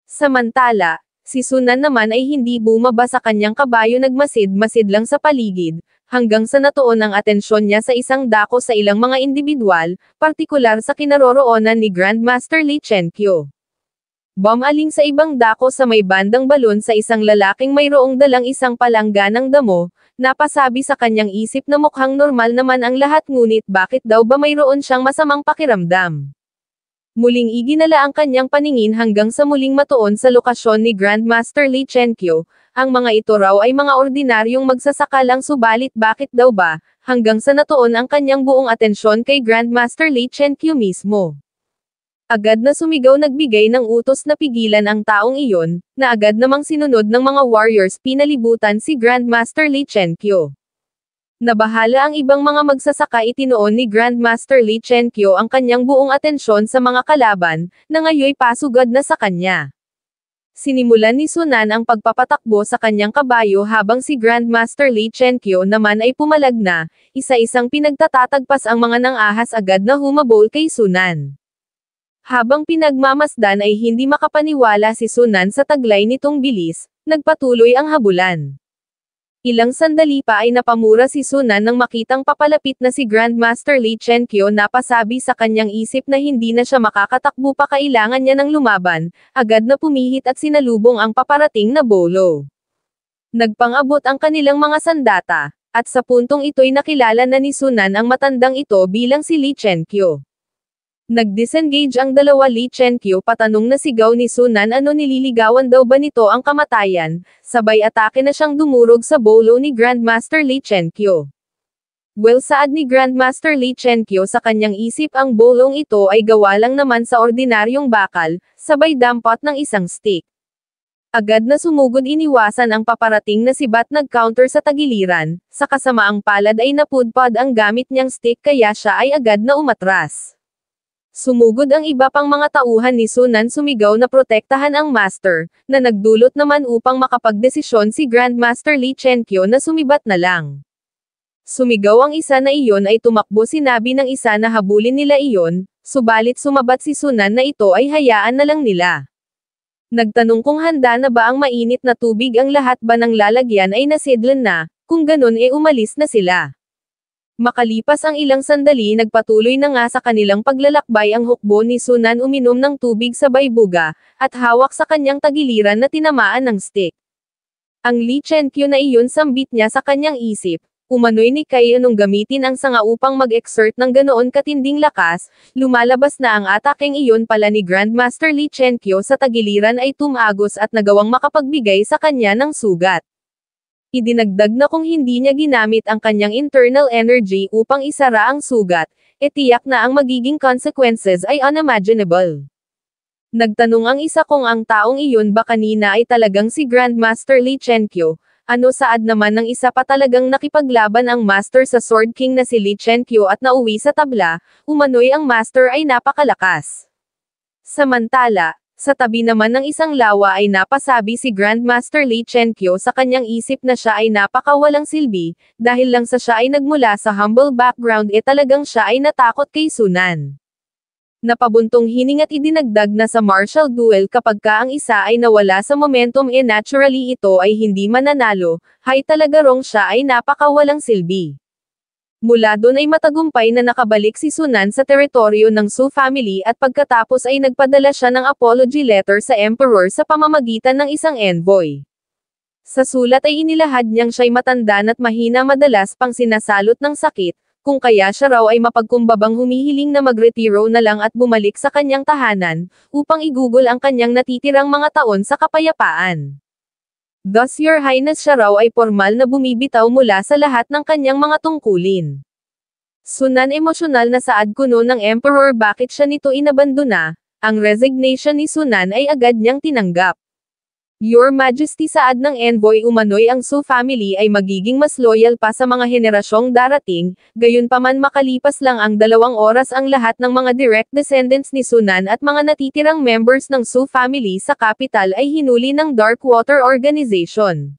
Samantala, si Sunan naman ay hindi bumaba sa kanyang kabayo, nagmasid-masid lang sa paligid, hanggang sa natuon ang atensyon niya sa isang dako sa ilang mga indibidwal, partikular sa kinaroroonan ni Grandmaster Lee Chenkyo. Bumaling sa ibang dako sa may bandang balon sa isang lalaking mayroong dalang isang palangganang damo, napasabi sa kanyang isip na mukhang normal naman ang lahat, ngunit bakit daw ba mayroon siyang masamang pakiramdam? Muling iginala ang kanyang paningin hanggang sa muling matuon sa lokasyon ni Grandmaster Lee Chenkyo, ang mga ito raw ay mga ordinaryong magsasaka lang, subalit bakit daw ba, hanggang sa natuon ang kanyang buong atensyon kay Grandmaster Lee Chenkyo mismo. Agad na sumigaw, nagbigay ng utos na pigilan ang taong iyon, na agad namang sinunod ng mga warriors, pinalibutan si Grandmaster Lee Chenkyo. Nabahala ang ibang mga magsasaka, itinoon ni Grandmaster Lee Chenkyo ang kanyang buong atensyon sa mga kalaban, na ngayoy pasugad na sa kanya. Sinimulan ni Sunan ang pagpapatakbo sa kanyang kabayo habang si Grandmaster Lee Chenkyo naman ay pumalag na, isa-isang pinagtatatagpas ang mga nang-ahas, agad na humabol kay Sunan. Habang pinagmamasdan ay hindi makapaniwala si Sunan sa taglay nitong bilis, nagpatuloy ang habulan. Ilang sandali pa ay napamura si Sunan nang makitang papalapit na si Grandmaster Li Chenkyo. Napasabi sa kanyang isip na hindi na siya makakatakbo pa, kailangan niya ng lumaban, agad na pumihit at sinalubong ang paparating na bolo. Nagpang-abot ang kanilang mga sandata, at sa puntong ito'y nakilala na ni Sunan ang matandang ito bilang si Li Chenkyo. Nag-disengage ang dalawa. Li Chenkyo patanong na sigaw ni Sunan, ano nililigawan daw ba nito ang kamatayan, sabay atake na siyang dumurog sa bolo ni Grandmaster Li Chenkyo. Well, saad ni Grandmaster Li Chenkyo sa kanyang isip, ang bolong ito ay gawa lang naman sa ordinaryong bakal, sabay dampot ng isang stick. Agad na sumugod, iniwasan ang paparating na sibat, nag-counter sa tagiliran, sa kasamaang palad ay napudpad ang gamit niyang stick kaya siya ay agad na umatras. Sumugod ang iba pang mga tauhan ni Sunan, sumigaw na protektahan ang master, na nagdulot naman upang makapagdesisyon si Grandmaster Li Chenkyo na sumibat na lang. Sumigaw ang isa na iyon ay tumakbo, sinabi ng isa na habulin nila iyon, subalit sumabat si Sunan na ito ay hayaan na lang nila. Nagtanong kung handa na ba ang mainit na tubig, ang lahat ba ng lalagyan ay nasidlan na, kung ganun umalis na sila. Makalipas ang ilang sandali, nagpatuloy na nga sa kanilang paglalakbay ang hukbo ni Sunan, uminom ng tubig sabay buga, at hawak sa kanyang tagiliran na tinamaan ng stick. Ang Li Chenkyo na iyon, sambit niya sa kanyang isip, umano'y ni Kai anong gamitin ang sanga upang mag-exert ng ganoon katinding lakas, lumalabas na ang ataking iyon pala ni Grandmaster Li Chenkyo sa tagiliran ay tumagos at nagawang makapagbigay sa kanya ng sugat. Idinagdag na kung hindi niya ginamit ang kanyang internal energy upang isara ang sugat, tiyak na ang magiging consequences ay unimaginable. Nagtanong ang isa kung ang taong iyon ba kanina ay talagang si Grandmaster Li Chenkyo, ano saad naman ng isa pa, talagang nakipaglaban ang master sa Sword King na si Li Chenkyo at nauwi sa tabla, umano'y ang master ay napakalakas. Samantala, sa tabi naman ng isang lawa ay napasabi si Grandmaster Li Chenkyo sa kanyang isip na siya ay napakawalang silbi, dahil lang sa siya ay nagmula sa humble background talagang siya ay natakot kay Sunan. Napabuntong hiningat, idinagdag na sa martial duel kapag ka ang isa ay nawala sa momentum naturally ito ay hindi mananalo, hay talaga rong siya ay napakawalang silbi. Mula doon ay matagumpay na nakabalik si Sunan sa teritoryo ng Su family at pagkatapos ay nagpadala siya ng apology letter sa Emperor sa pamamagitan ng isang envoy. Sa sulat ay inilahad niyang siya'y matanda at mahina, madalas pang sinasalot ng sakit, kung kaya siya raw ay mapagkumbabang humihiling na magretiro na lang at bumalik sa kanyang tahanan, upang igugol ang kanyang natitirang mga taon sa kapayapaan. Thus Your Highness, siya raw ay formal na bumibitaw mula sa lahat ng kanyang mga tungkulin. Sunan, emosyonal na saad kuno ng Emperor bakit siya nito inabandona, ang resignation ni Sunan ay agad niyang tinanggap. Your Majesty, saad ng envoy, umano'y ang Su family ay magiging mas loyal pa sa mga henerasyong darating, gayunpaman makalipas lang ang 2 oras ang lahat ng mga direct descendants ni Sunan at mga natitirang members ng Su family sa capital ay hinuli ng Darkwater Organization.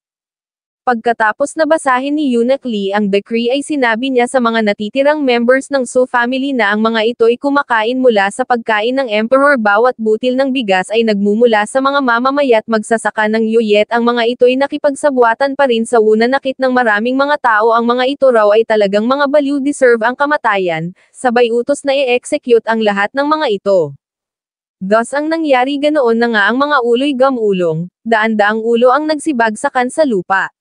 Pagkatapos na basahin ni Eunuch Lee ang decree ay sinabi niya sa mga natitirang members ng Su family na ang mga ito'y kumakain mula sa pagkain ng Emperor. Bawat butil ng bigas ay nagmumula sa mga mamamaya't magsasaka ng Yuyet. Ang mga ito'y nakipagsabwatan pa rin sa una nakit ng maraming mga tao. Ang mga ito raw ay talagang mga baliw, deserve ang kamatayan, sabay utos na i-execute ang lahat ng mga ito. Thus ang nangyari, ganoon na nga ang mga ulo'y gamulong, daan-daang ulo ang nagsibagsakan sa lupa.